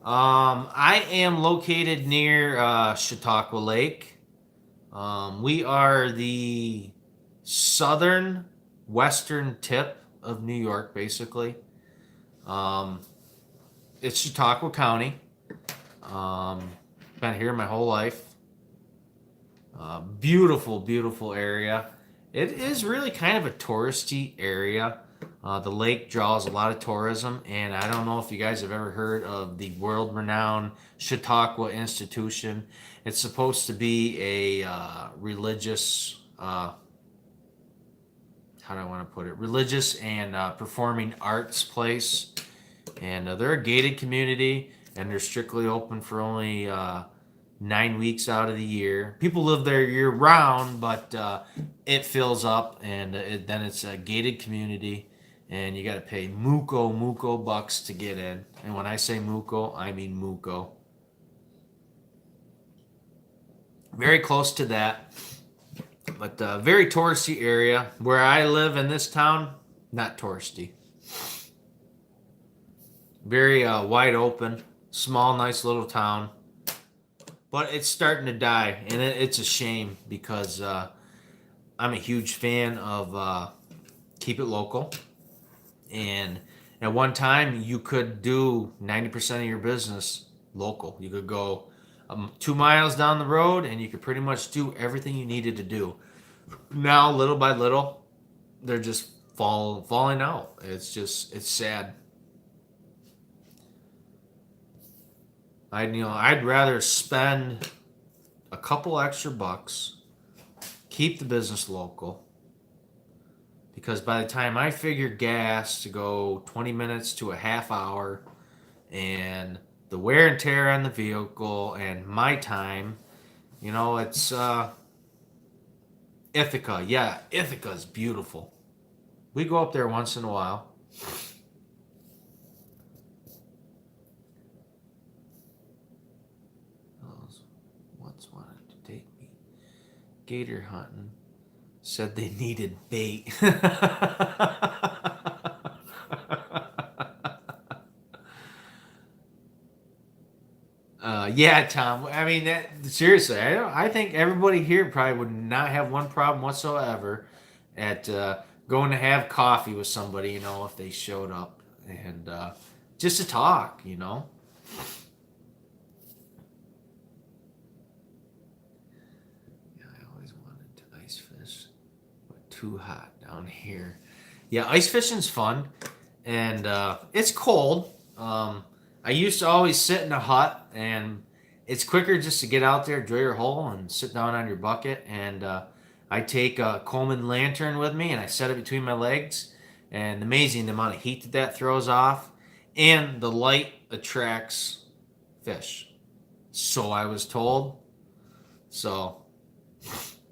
I am located near Chautauqua Lake. We are the southern western tip of New York, basically. It's Chautauqua County. Been here my whole life. Beautiful, beautiful area. It is really kind of a touristy area. The lake draws a lot of tourism, and I don't know if you guys have ever heard of the world-renowned Chautauqua Institution. It's supposed to be a religious, how do I want to put it? Religious and performing arts place. And they're a gated community, and they're strictly open for only 9 weeks out of the year. People live there year round, but it fills up, and then it's a gated community, and you got to pay muko bucks to get in. And when I say muko, I mean muko. Very close to that, but very touristy area. Where I live in this town, not touristy. Very wide open, small, nice little town. But it's starting to die, and it's a shame because I'm a huge fan of Keep It Local. And at one time, you could do 90% of your business local. You could go 2 miles down the road, and you could pretty much do everything you needed to do. Now, little by little, they're just falling out. It's sad. I'd rather spend a couple extra bucks, keep the business local, because by the time I figure gas to go 20 minutes to a half hour, and the wear and tear on the vehicle, and my time, it's Ithaca. Yeah, Ithaca is beautiful. We go up there once in a while. Wanted to take me gator hunting. Said they needed bait. Yeah, Tom. I mean, seriously, I think everybody here probably would not have one problem whatsoever at going to have coffee with somebody, if they showed up and just to talk. Too hot down here. Yeah, ice fishing's fun, and it's cold. I used to always sit in a hut, and it's quicker just to get out there, drill your hole, and sit down on your bucket. And I take a Coleman lantern with me, and I set it between my legs. And amazing the amount of heat that throws off, and the light attracts fish. So I was told. So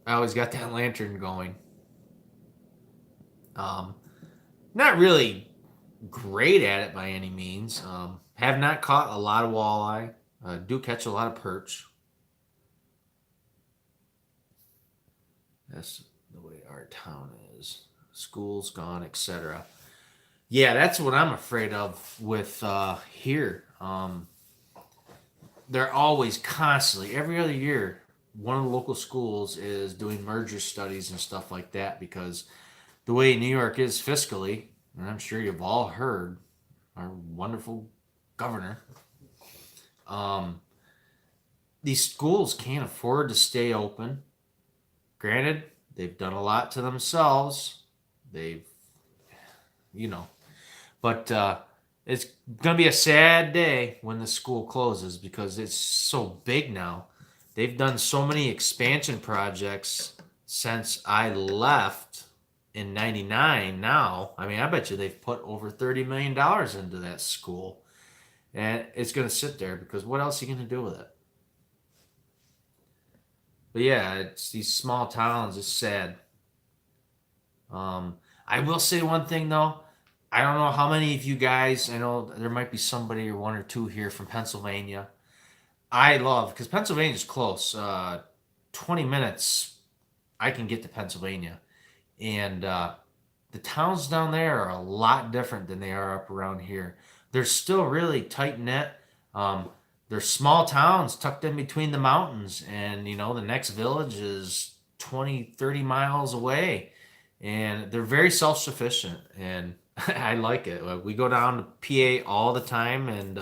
I always got that lantern going. Not really great at it by any means. Have not caught a lot of walleye. Do catch a lot of perch. That's the way our town is. Schools gone, etc. Yeah, that's what I'm afraid of with here. They're always constantly, every other year, one of the local schools is doing merger studies and stuff like that because the way New York is fiscally, and I'm sure you've all heard our wonderful governor, um, these schools can't afford to stay open. Granted, they've done a lot to themselves. They've, you know, but it's going to be a sad day when the school closes because it's so big now. They've done so many expansion projects since I left in 99 now. I mean, I bet you they've put over $30 million into that school. And it's going to sit there because what else are you going to do with it? But yeah, it's these small towns. It's sad. I will say one thing though. I don't know how many of you guys. I know there might be somebody or one or two here from Pennsylvania. I love because Pennsylvania's close. 20 minutes, I can get to Pennsylvania, and the towns down there are a lot different than they are up around here. They're still really tight knit. They're small towns tucked in between the mountains, and the next village is 20, 30 miles away, and they're very self-sufficient, and I like it. We go down to PA all the time and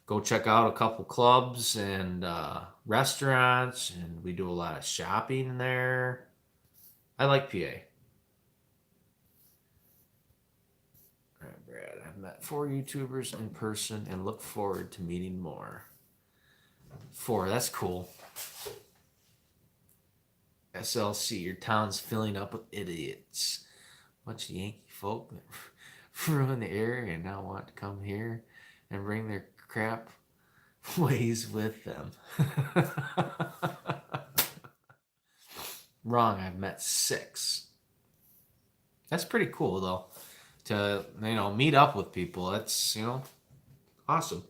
go check out a couple clubs and restaurants, and we do a lot of shopping there. I like PA. All right, Brad, I've met 4 YouTubers in person and look forward to meeting more. 4, that's cool. SLC, your town's filling up with idiots. Bunch of Yankee folk that ruin the area and now want to come here and bring their crap ways with them. Wrong, I've met 6. That's pretty cool though. To meet up with people. That's awesome.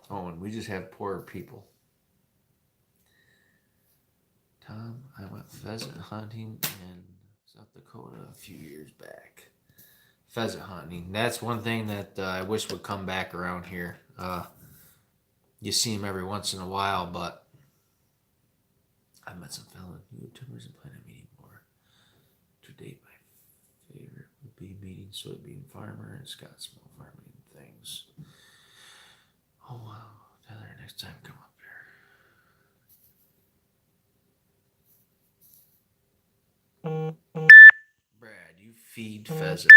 Oh, and we just have poorer people. Tom, I went pheasant hunting in South Dakota a few years back. Pheasant hunting. That's one thing that I wish would come back around here. You see them every once in a while, but I met some fellow YouTubers and plan on meeting more. To date, my favorite would be meeting soybean farmer and Scott small farming things. Oh wow, Tyler, next time come up here. Brad, you feed pheasants.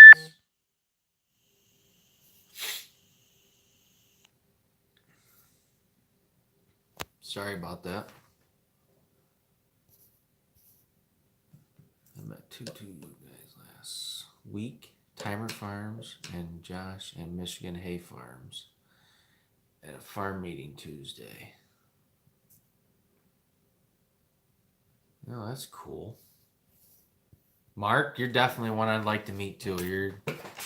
Sorry about that. I met two guys last week. Timer Farms and Josh and Michigan Hay Farms at a farm meeting Tuesday. Oh, that's cool. Mark, you're definitely one I'd like to meet too.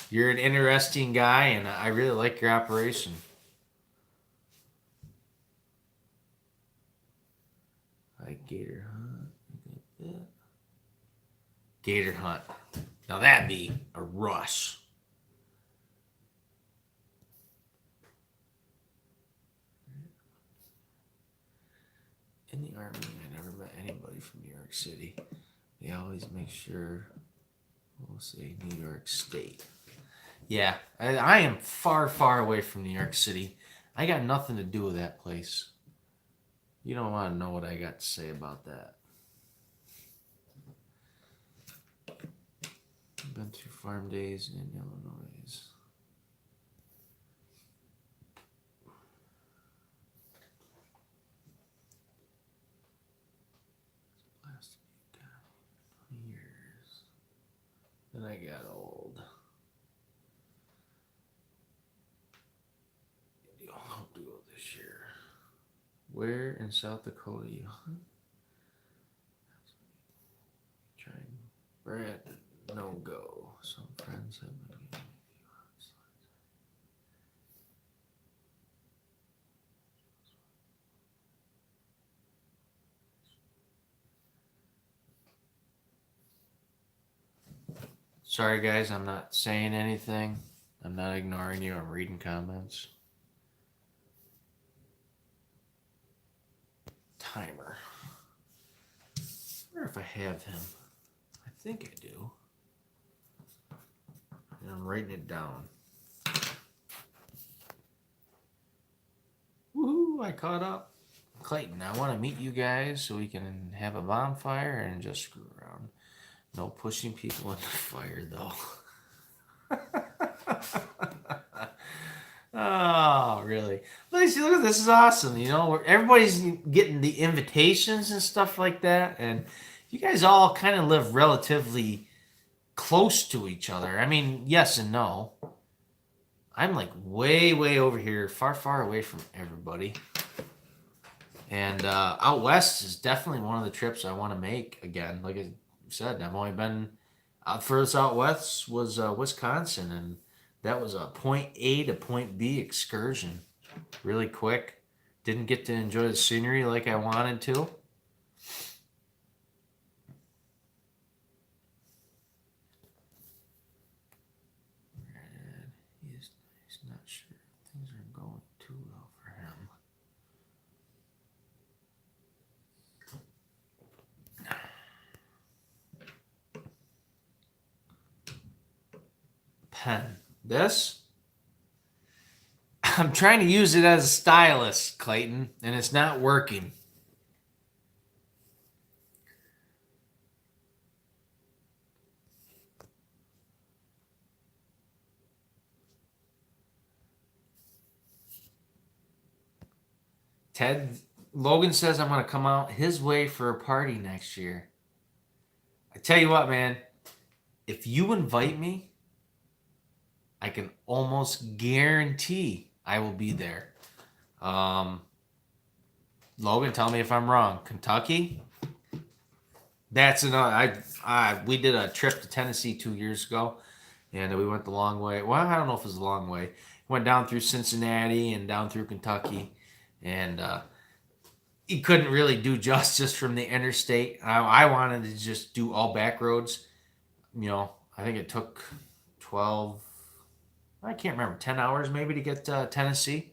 You're an interesting guy, and I really like your operation. I gator hunt. Gator hunt. Now that'd be a rush. In the Army, I never met anybody from New York City. They always make sure we'll say New York State. Yeah, I am far, far away from New York City. I got nothing to do with that place. You don't want to know what I got to say about that. I've been through farm days in Illinois. Last 20 years. Then I got old. You'll have to go this year. Where in South Dakota you hunt? Trying Brad, no go. Some friends have been giving me a few hunts. Sorry, guys, I'm not saying anything. I'm not ignoring you. I'm reading comments. Timer. I wonder if I have him. I think I do. And I'm writing it down. Woohoo, I caught up. Clayton, I want to meet you guys so we can have a bonfire and just screw around. No pushing people in the fire, though. Oh, really? Look at this. Is awesome. You know, everybody's getting the invitations and stuff like that. And you guys all kind of live relatively close to each other. I mean, yes and no. I'm like way, way over here, far, far away from everybody. And out west is definitely one of the trips I want to make again. Like I said, I've only been furthest out west was Wisconsin, and that was a point A to point B excursion. Really quick. Didn't get to enjoy the scenery like I wanted to. He's not sure things are going too well for him. Pen. This? I'm trying to use it as a stylus, Clayton, and it's not working. Logan says I'm going to come out his way for a party next year. I tell you what, man, if you invite me, I can almost guarantee I will be there. Logan, tell me if I'm wrong. Kentucky? That's another. We did a trip to Tennessee 2 years ago, and we went the long way. Well, I don't know if it was a long way. Went down through Cincinnati and down through Kentucky, and you couldn't really do justice from the interstate. I wanted to just do all back roads. You know, I think it took 12, I can't remember, 10 hours maybe to get to Tennessee.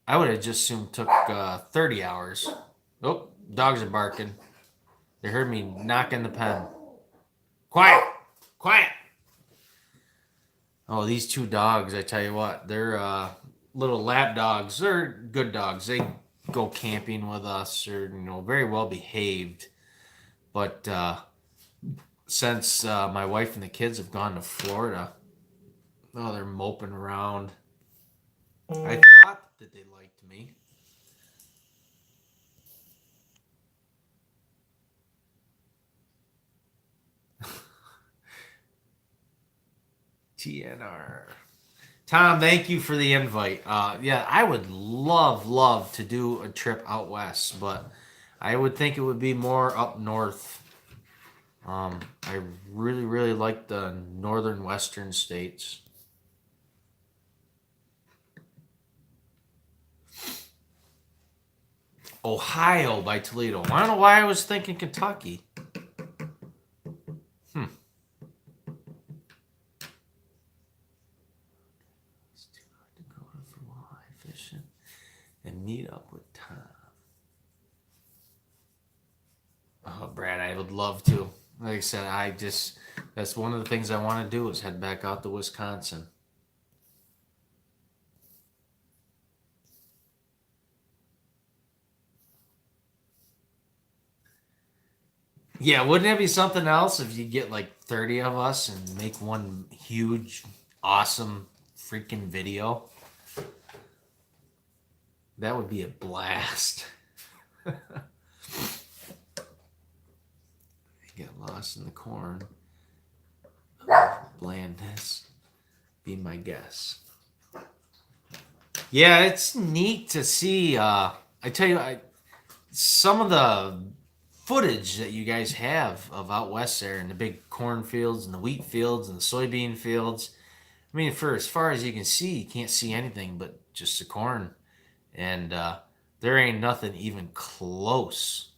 I would have just assumed took 30 hours. Oh, dogs are barking. They heard me knocking the pen. Quiet! Quiet! Oh, these two dogs, I tell you what, they're little lap dogs. They're good dogs. They go camping with us. They're, very well behaved. But since my wife and the kids have gone to Florida, they're moping around. I thought that they liked me. TNR. Tom, thank you for the invite. Yeah, I would love to do a trip out west, but I would think it would be more up north. I really like the northern western states. Ohio by Toledo. I don't know why I was thinking Kentucky. It's too hard to go for walleye fishing and meet up with Tom. Oh, Brad, I would love to. Like I said, that's one of the things I want to do is head back out to Wisconsin. Yeah, wouldn't it be something else if you get like 30 of us and make one huge, awesome freaking video? That would be a blast. Get lost in the corn. Blandness. Be my guess. Yeah, it's neat to see. I tell you, some of the footage that you guys have of out west there in the big cornfields and the wheat fields and the soybean fields. I mean, for as far as you can see, you can't see anything but just the corn. And there ain't nothing even close.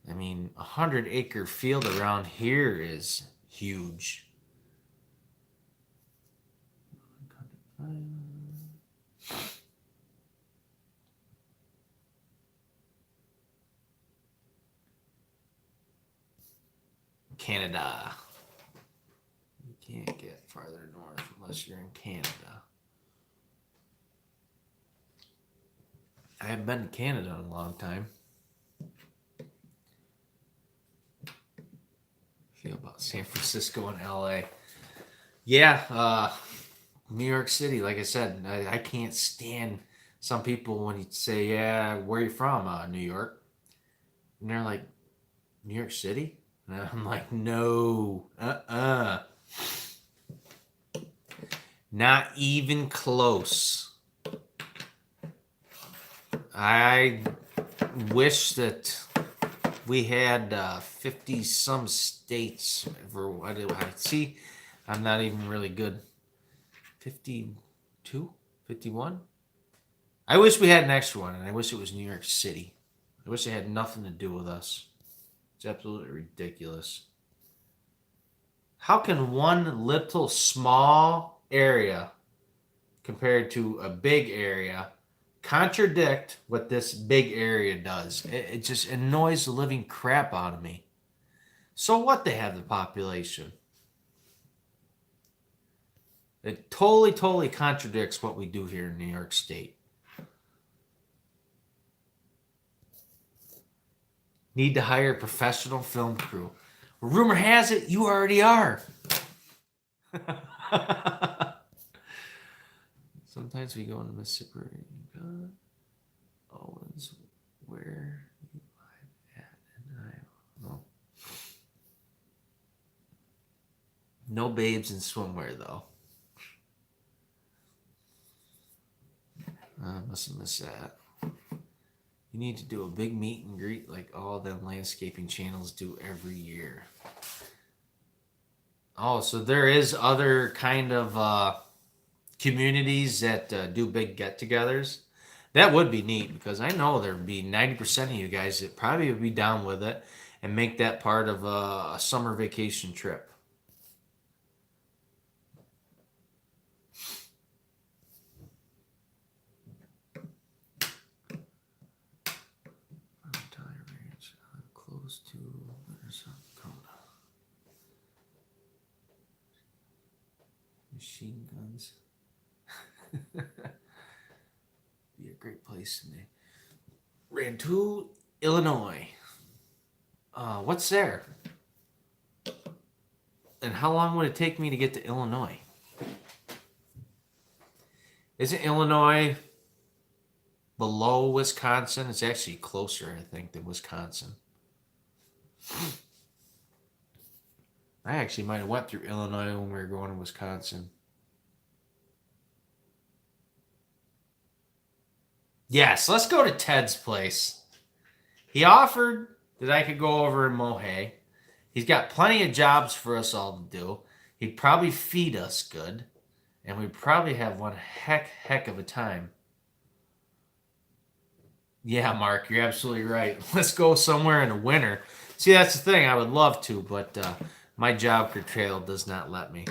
I mean, 100-acre field around here is huge. Canada. You can't get farther north unless you're in Canada. I haven't been to Canada in a long time. Feel about San Francisco and LA. Yeah, New York City, like I said, I can't stand some people when you say, yeah, where are you from? New York. And they're like, New York City? And I'm like, no, not even close. I wish that we had 50 some states for what I see. I'm not even really good. 52? 51? I wish we had an extra one, and I wish it was New York City. I wish it had nothing to do with us. It's absolutely ridiculous. How can one little small area compared to a big area contradict what this big area does? It just annoys the living crap out of me. So what, they have the population? It totally contradicts what we do here in New York State. Need to hire a professional film crew. Rumor has it, you already are. Sometimes we go into Mississippi. Owens, where you live at, and I don't know. No babes in swimwear, though. I must have missed that. You need to do a big meet and greet like all them landscaping channels do every year. Oh, so there is other kind of communities that do big get-togethers. That would be neat, because I know there'd be 90% of you guys that probably would be down with it and make that part of a summer vacation trip. Close to South Dakota. Machine guns. Be a great place to name. Rantoul, Illinois. What's there? And how long would it take me to get to Illinois? Isn't Illinois below Wisconsin? It's actually closer, I think, than Wisconsin. I actually might have went through Illinois when we were going to Wisconsin. Yes, let's go to Ted's place. He offered that I could go over and mow hay. He's got plenty of jobs for us all to do. He'd probably feed us good. And we'd probably have one heck of a time. Yeah, Mark, you're absolutely right. Let's go somewhere in the winter. See, that's the thing. I would love to, but my job curtail does not let me.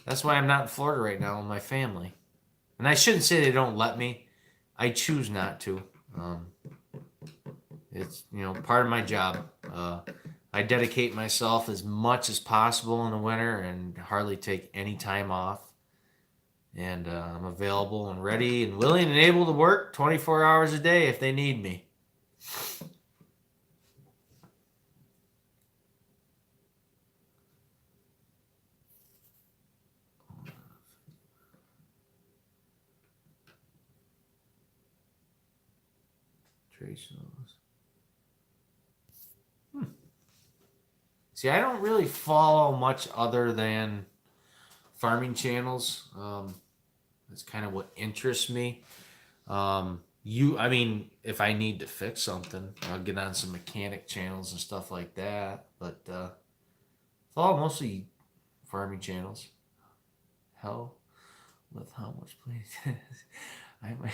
That's why I'm not in Florida right now with my family. And I shouldn't say they don't let me. I choose not to. It's, part of my job. I dedicate myself as much as possible in the winter and hardly take any time off. And I'm available and ready and willing and able to work 24 hours a day if they need me. See, I don't really follow much other than farming channels. That's kind of what interests me. If I need to fix something, I'll get on some mechanic channels and stuff like that. But follow mostly farming channels. Hell, with how much please? I might.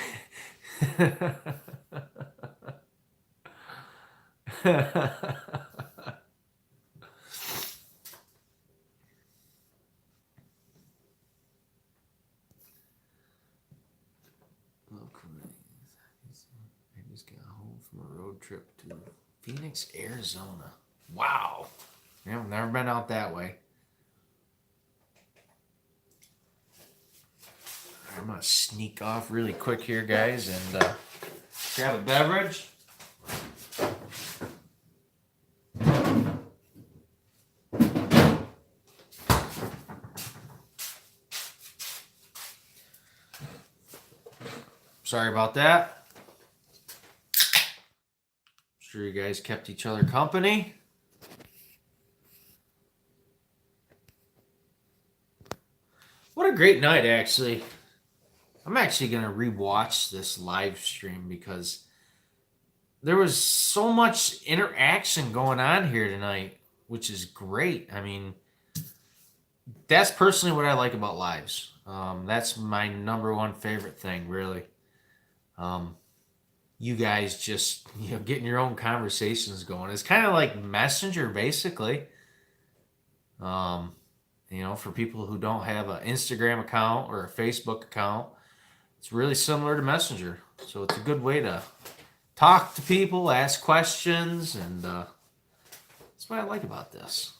home from a road trip to Phoenix, Arizona. Wow. Yeah, I've never been out that way. I'm going to sneak off really quick here, guys, and grab a beverage. Sorry about that. I'm sure you guys kept each other company. What a great night, actually. I'm actually going to rewatch this live stream because there was so much interaction going on here tonight, which is great. I mean, that's personally what I like about lives. That's my number one favorite thing, really. You guys just getting your own conversations going. It's kind of like Messenger, basically. For people who don't have an Instagram account or a Facebook account, it's really similar to Messenger. So it's a good way to talk to people, ask questions, and that's what I like about this.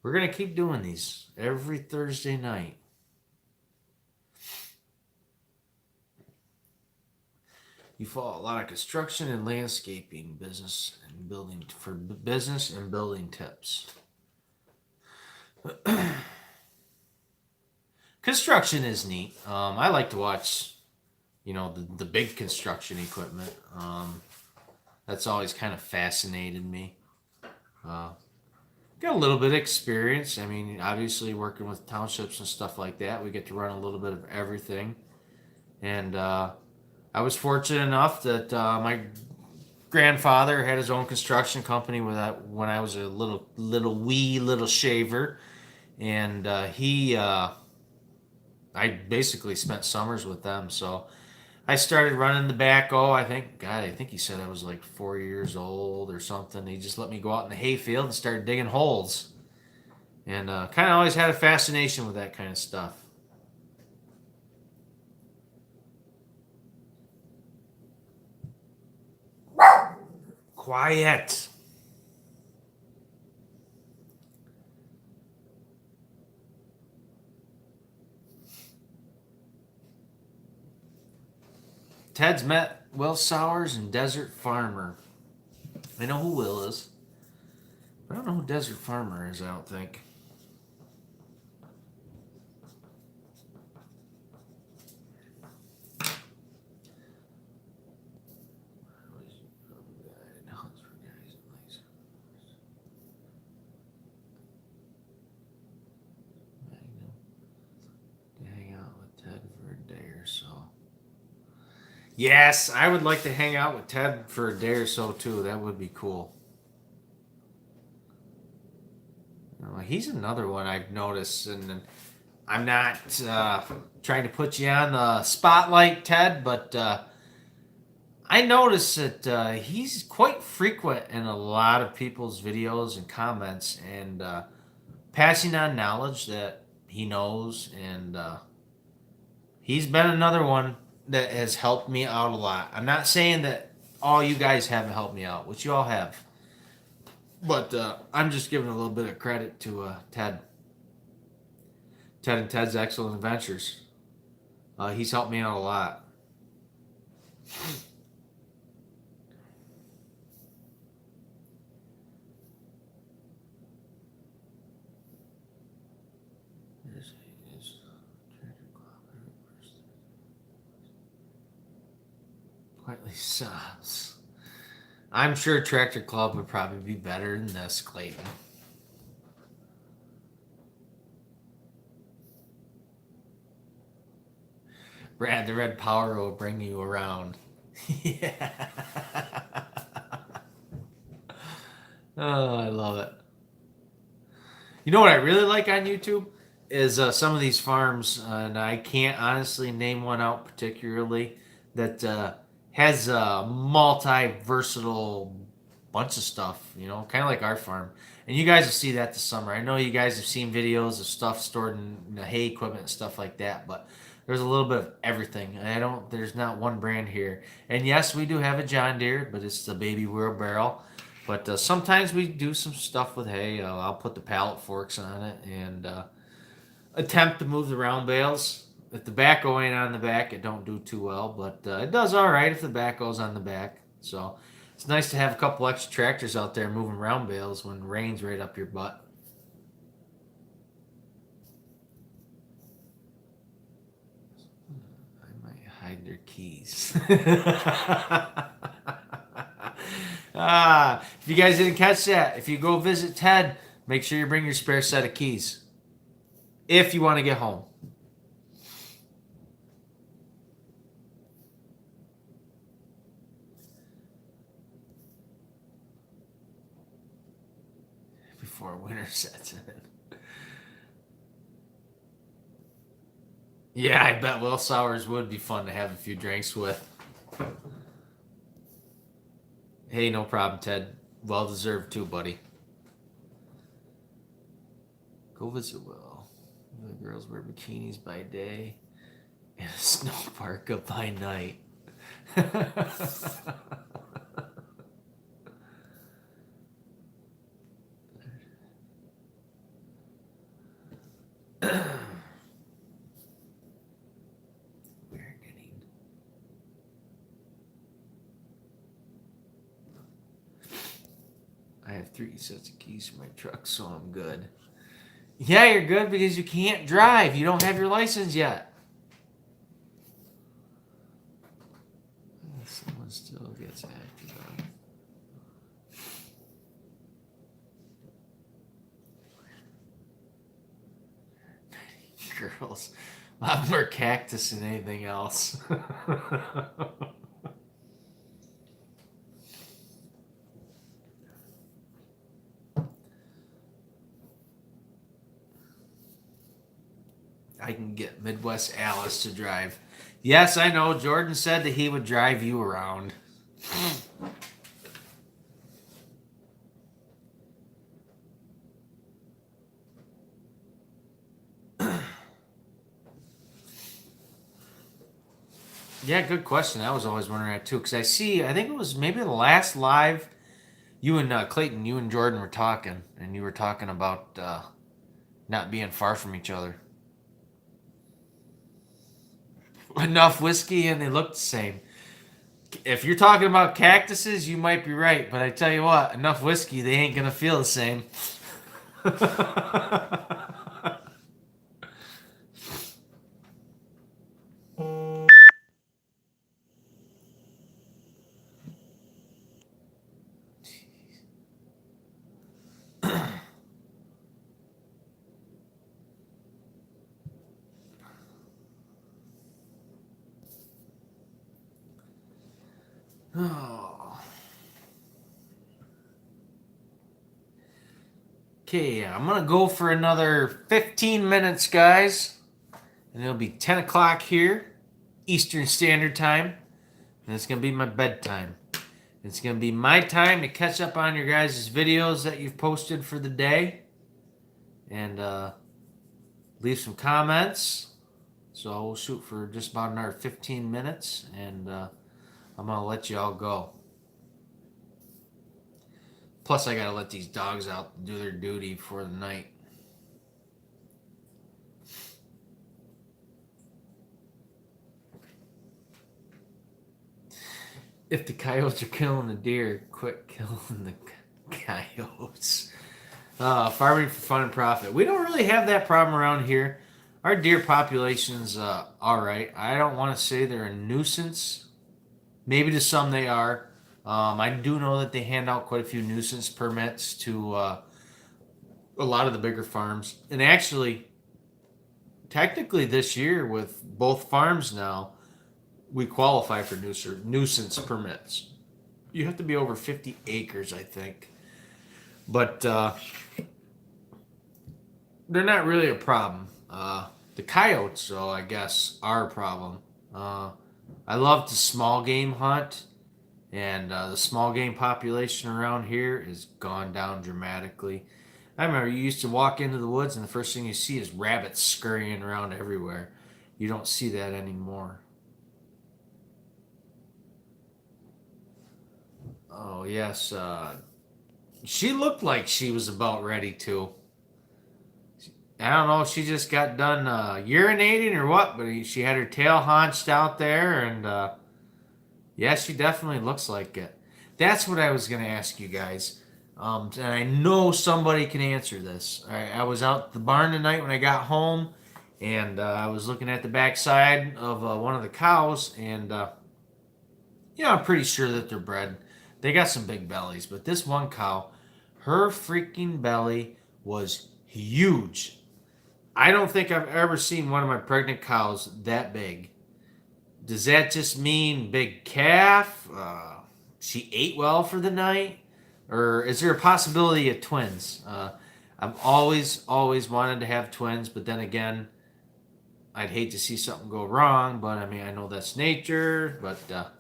We're going to keep doing these every Thursday night. You follow a lot of construction and landscaping business and building tips. Construction is neat. I like to watch, the big construction equipment. That's always kind of fascinated me. Got a little bit of experience. I mean, obviously working with townships and stuff like that, we get to run a little bit of everything. And I was fortunate enough that my grandfather had his own construction company when I was a little shaver, and I basically spent summers with them. So I started running the backhoe. I think he said I was like 4 years old or something. He just let me go out in the hayfield and start digging holes, and kind of always had a fascination with that kind of stuff. Quiet. Ted's met Will Sowers and Desert Farmer. I know who Will is, but I don't know who Desert Farmer is, I don't think. Yes, I would like to hang out with Ted for a day or so too. That would be cool. He's another one I've noticed, and I'm not trying to put you on the spotlight, Ted, but I notice that he's quite frequent in a lot of people's videos and comments, and passing on knowledge that he knows, and he's been another one that has helped me out a lot. I'm not saying that all you guys haven't helped me out, which you all have. But I'm just giving a little bit of credit to Ted. Ted and Ted's Excellent Adventures. He's helped me out a lot. Quietly sobs. I'm sure Tractor Club would probably be better than this, Clayton. Brad, the red power will bring you around. Yeah. Oh, I love it. You know what I really like on YouTube is some of these farms, and I can't honestly name one out particularly, that has a multi-versatile bunch of stuff, kind of like our farm. And you guys will see that this summer. I know you guys have seen videos of stuff stored in the hay equipment and stuff like that, but There's a little bit of everything. There's not one brand here. And yes, we do have a John Deere, but it's the baby wheelbarrow. But sometimes we do some stuff with hay. I'll put the pallet forks on it and attempt to move the round bales. If the backhoe ain't on the back, it don't do too well, but it does all right if the backhoe's on the back. So it's nice to have a couple extra tractors out there moving round bales when rain's right up your butt. I might hide their keys. If you guys didn't catch that, if you go visit Ted, make sure you bring your spare set of keys. If you want to get home. Before winter sets in. Yeah, I bet Will Sowers would be fun to have a few drinks with. Hey, no problem, Ted. Well deserved too, buddy. Go visit Will. The girls wear bikinis by day and a snow parka by night. I have 3 sets of keys for my truck, so I'm good. Yeah, you're good because you can't drive. You don't have your license yet. Someone still gets active on. Girls. A lot more cactus than anything else. I can get Midwest Alice to drive. Yes, I know. Jordan said that he would drive you around. Yeah, good question. I was always wondering that too. Because I think it was maybe the last live, you and Clayton, you and Jordan were talking. And you were talking about not being far from each other. Enough whiskey and they look the same. If you're talking about cactuses, you might be right. But I tell you what, enough whiskey, they ain't going to feel the same. Oh. Okay, I'm going to go for another 15 minutes, guys. And it'll be 10 o'clock here, Eastern Standard Time. And it's going to be my bedtime. It's going to be my time to catch up on your guys' videos that you've posted for the day. And leave some comments. So we'll shoot for just about another 15 minutes. And I'm going to let you all go. Plus, I got to let these dogs out do their duty for the night. If the coyotes are killing the deer, quit killing the coyotes. Farming for fun and profit. We don't really have that problem around here. Our deer population's all right. I don't want to say they're a nuisance. Maybe to some they are. I do know that they hand out quite a few nuisance permits to a lot of the bigger farms. And actually, technically this year with both farms now, we qualify for nuisance permits. You have to be over 50 acres, I think. But they're not really a problem. The coyotes, though, I guess, are a problem. I love to small game hunt. And the small game population around here has gone down dramatically. I remember you used to walk into the woods and the first thing you see is rabbits scurrying around everywhere. you don't see that anymore. Oh yes, she looked like she was about ready to. I don't know if she just got done urinating or what, but she had her tail haunched out there, and yeah, she definitely looks like it. That's what I was going to ask you guys. And I know somebody can answer this. I was out the barn tonight when I got home, and I was looking at the backside of one of the cows, and I'm pretty sure that they're bred. They got some big bellies, but this one cow, her freaking belly was huge. I don't think I've ever seen one of my pregnant cows that big. Does that just mean big calf? She ate well for the night? Or is there a possibility of twins? I've always wanted to have twins, but then again, I'd hate to see something go wrong. But I mean, I know that's nature, but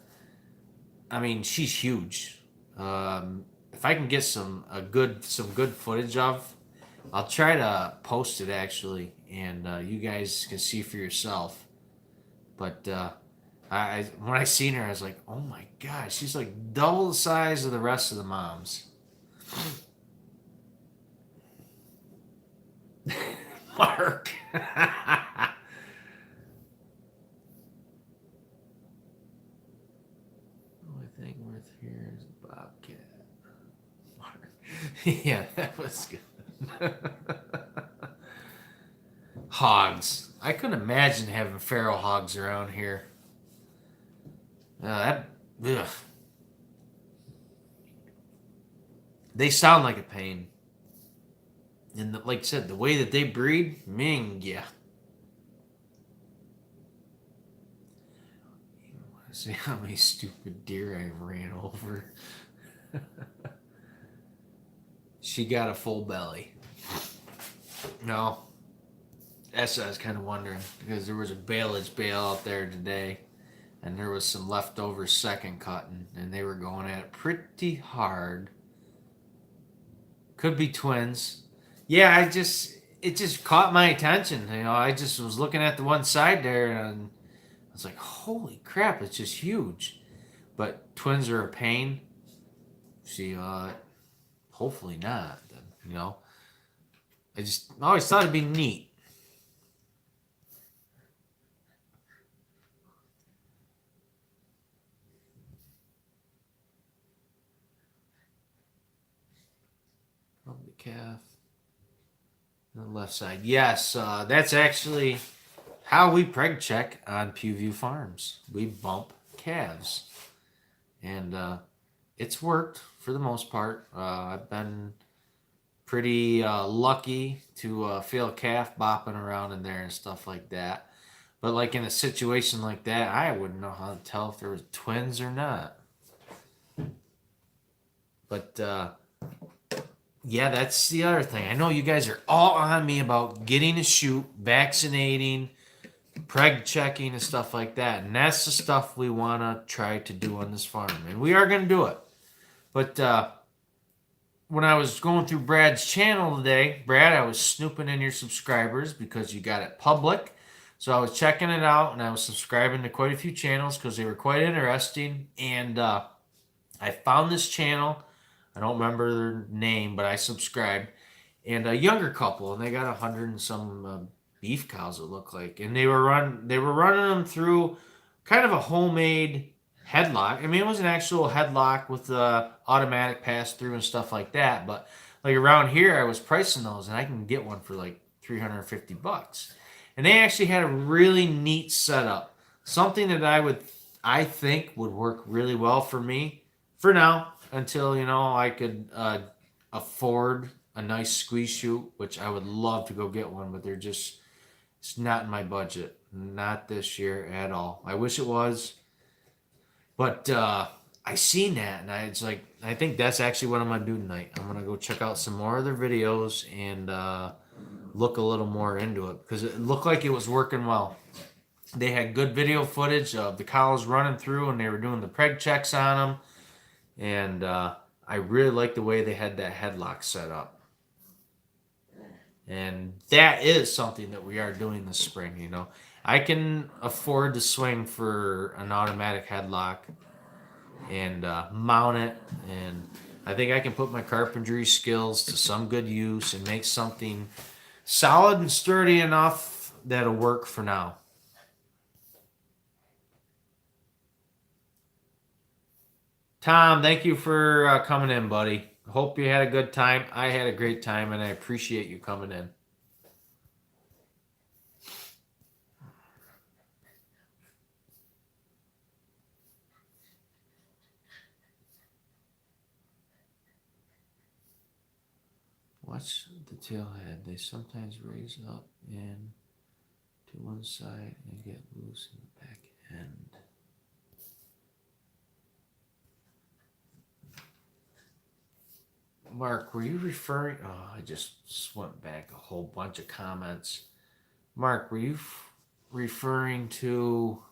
I mean, she's huge. If I can get some good footage of, I'll try to post it actually, and you guys can see for yourself. But when I seen her, I was like, oh my god, she's like double the size of the rest of the moms. Mark. Only thing worth here is Bobcat. Mark. Yeah, that was good. Hogs. I couldn't imagine having feral hogs around here. Ugh. They sound like a pain. And like I said, the way that they breed, Ming, yeah. You want to see how many stupid deer I ran over? She got a full belly. No, that's what I was kind of wondering because there was a baleage bale out there today, and there was some leftover second cutting, and they were going at it pretty hard. Could be twins. Yeah, it just caught my attention. I just was looking at the one side there, and I was like, "Holy crap! It's just huge." But twins are a pain. See, hopefully not. Then I just always thought it'd be neat. Probably calf. On the left side. Yes, that's actually how we preg check on Pewview Farms. We bump calves. And it's worked for the most part. I've been pretty lucky to feel a calf bopping around in there and stuff like that. But like in a situation like that, I wouldn't know how to tell if there was twins or not. But yeah, that's the other thing. I know you guys are all on me about getting a shoot, vaccinating, preg checking, and stuff like that. And that's the stuff we want to try to do on this farm. And we are going to do it. But when I was going through Brad's channel today, Brad, I was snooping in your subscribers because you got it public. So I was checking it out, and I was subscribing to quite a few channels because they were quite interesting. And I found this channel. I don't remember their name, but I subscribed. And a younger couple, and they got 100 and some beef cows, it looked like. And they were running them through kind of a homemade headlock. I mean, it was an actual headlock with the automatic pass through and stuff like that. But like around here, I was pricing those, and I can get one for like $350. And they actually had a really neat setup, something that I think would work really well for me for now until I could afford a nice squeeze chute, which I would love to go get one, but it's not in my budget, not this year at all. I wish it was. But I seen that, and I think that's actually what I'm going to do tonight. I'm going to go check out some more of their videos and look a little more into it because it looked like it was working well. They had good video footage of the cows running through, and they were doing the preg checks on them. And I really like the way they had that headlock set up. And that is something that we are doing this spring, I can afford to swing for an automatic headlock and mount it, and I think I can put my carpentry skills to some good use and make something solid and sturdy enough that'll work for now. Tom, thank you for coming in, buddy. Hope you had a good time. I had a great time, and I appreciate you coming in. Watch the tailhead. They sometimes raise up and to one side and get loose in the back end. Mark, were you referring? Oh, I just went back a whole bunch of comments. Mark, were you referring to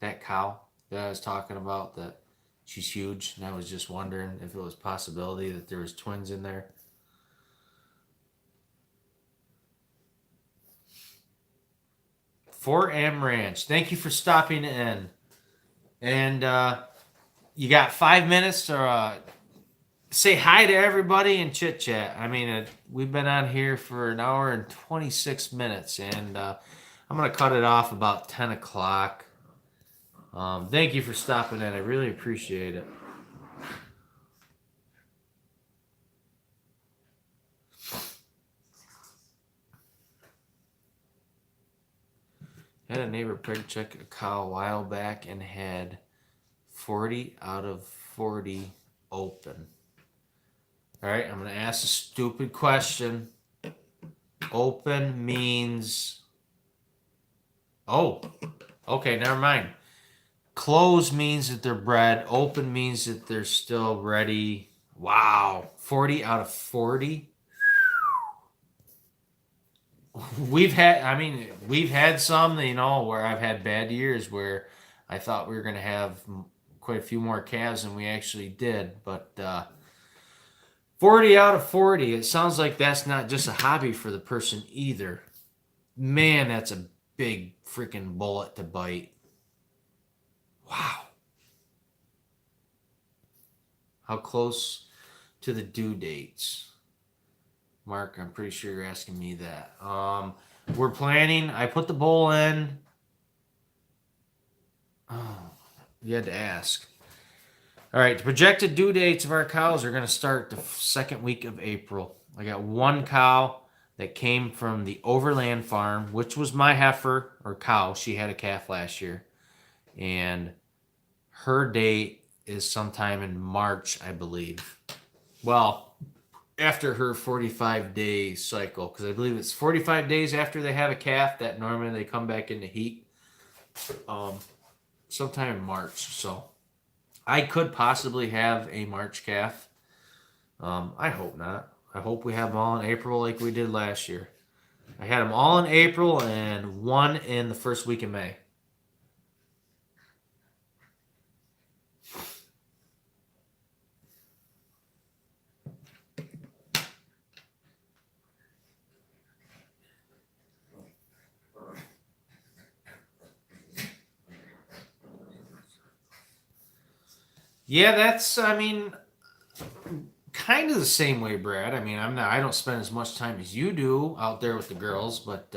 that cow that I was talking about? That she's huge, and I was just wondering if it was a possibility that there was twins in there. Fort M Ranch. Thank you for stopping in. And you got 5 minutes to say hi to everybody and chit chat. I mean, we've been on here for an hour and 26 minutes, and I'm going to cut it off about 10 o'clock. Thank you for stopping in. I really appreciate it. I had a neighbor peg check a cow a while back and had 40 out of 40 open. All right, I'm going to ask a stupid question. Open means... Oh, okay, never mind. Close means that they're bred. Open means that they're still ready. Wow, 40 out of 40? We've had some, where I've had bad years where I thought we were going to have quite a few more calves than we actually did. But 40 out of 40, it sounds like that's not just a hobby for the person either. Man, that's a big freaking bullet to bite. Wow. How close to the due dates? Mark, I'm pretty sure you're asking me that. We're planning. I put the bowl in. Oh, you had to ask. All right, the projected due dates of our cows are going to start the second week of April. I got one cow that came from the Overland farm, which was my heifer or cow. She had a calf last year. And her date is sometime in March, I believe. Well, after her 45-day cycle, because I believe it's 45 days after they have a calf that normally they come back into heat. Sometime in March. So I could possibly have a March calf. I hope not. I hope we have them all in April like we did last year. I had them all in April and one in the first week of May. Yeah, that's, kind of the same way, Brad. I don't spend as much time as you do out there with the girls, but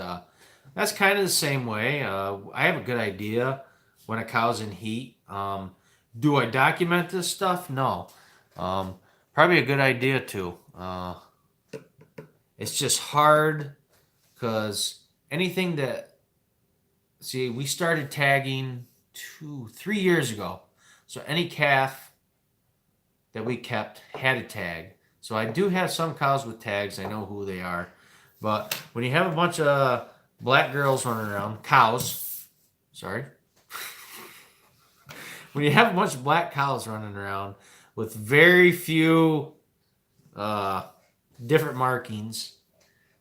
that's kind of the same way. I have a good idea when a cow's in heat. Do I document this stuff? No. Probably a good idea too. It's just hard because anything that, see, we started tagging 3 years ago. So any calf that we kept had a tag. So I do have some cows with tags. I know who they are. But when you have a bunch of black girls running around, cows, sorry. When you have a bunch of black cows running around with very few different markings,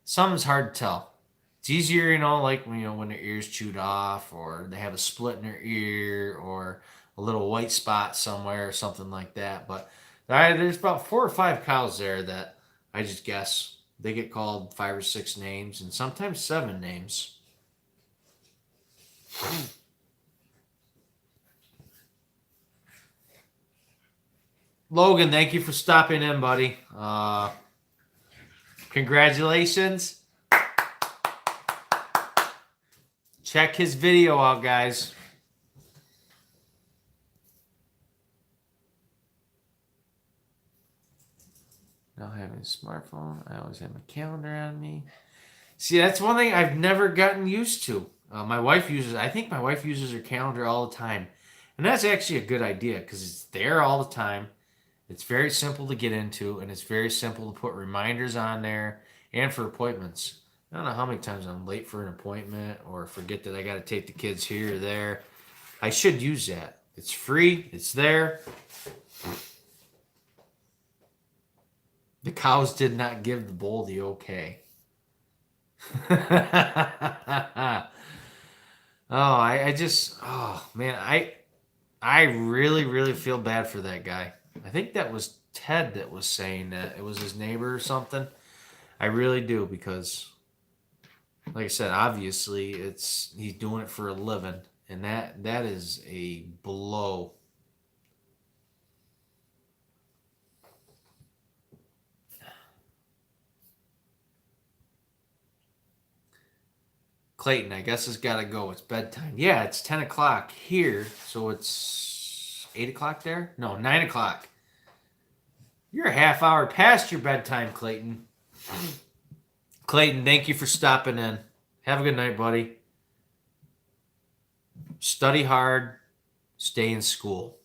something's hard to tell. It's easier, like when their ears chewed off or they have a split in their ear or a little white spot somewhere or something like that. But there's about 4 or 5 cows there that I just guess they get called 5 or 6 names and sometimes 7 names. Logan, thank you for stopping in, buddy. Congratulations. Check his video out, guys. Now having a smartphone, I always have my calendar on me. See, that's one thing I've never gotten used to. I think my wife uses her calendar all the time. And that's actually a good idea because it's there all the time. It's very simple to get into, and it's very simple to put reminders on there and for appointments. I don't know how many times I'm late for an appointment or forget that I got to take the kids here or there. I should use that. It's free. It's there. The cows did not give the bull the okay. I really, really feel bad for that guy. I think that was Ted that was saying that it was his neighbor or something. I really do because, like I said, obviously he's doing it for a living, and that is a blow. Clayton, I guess it's got to go. It's bedtime. Yeah, it's 10 o'clock here, so it's 8 o'clock there? No, 9 o'clock. You're a half hour past your bedtime, Clayton. Clayton, thank you for stopping in. Have a good night, buddy. Study hard. Stay in school.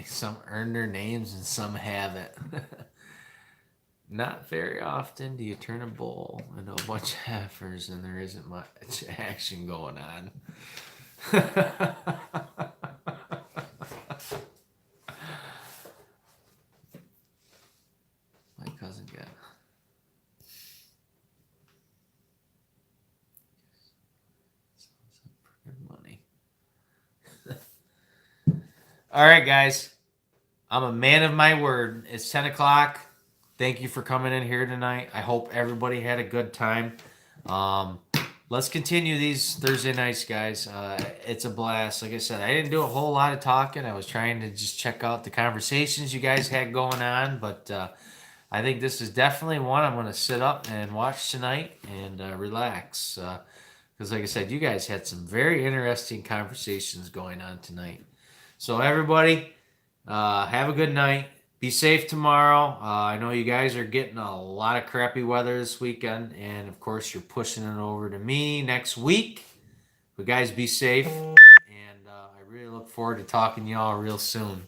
Some earn their names and some haven't. Not very often do you turn a bull into a bunch of heifers and there isn't much action going on. My cousin got some money. All right, guys. I'm a man of my word. It's 10 o'clock. Thank you for coming in here tonight. I hope everybody had a good time. Let's continue these Thursday nights, guys. It's a blast. Like I said, I didn't do a whole lot of talking. I was trying to just check out the conversations you guys had going on. But I think this is definitely one I'm going to sit up and watch tonight and relax. Because like I said, you guys had some very interesting conversations going on tonight. So everybody, have a good night. Be safe tomorrow. I know you guys are getting a lot of crappy weather this weekend. And, of course, you're pushing it over to me next week. But, guys, be safe. And I really look forward to talking to y'all real soon.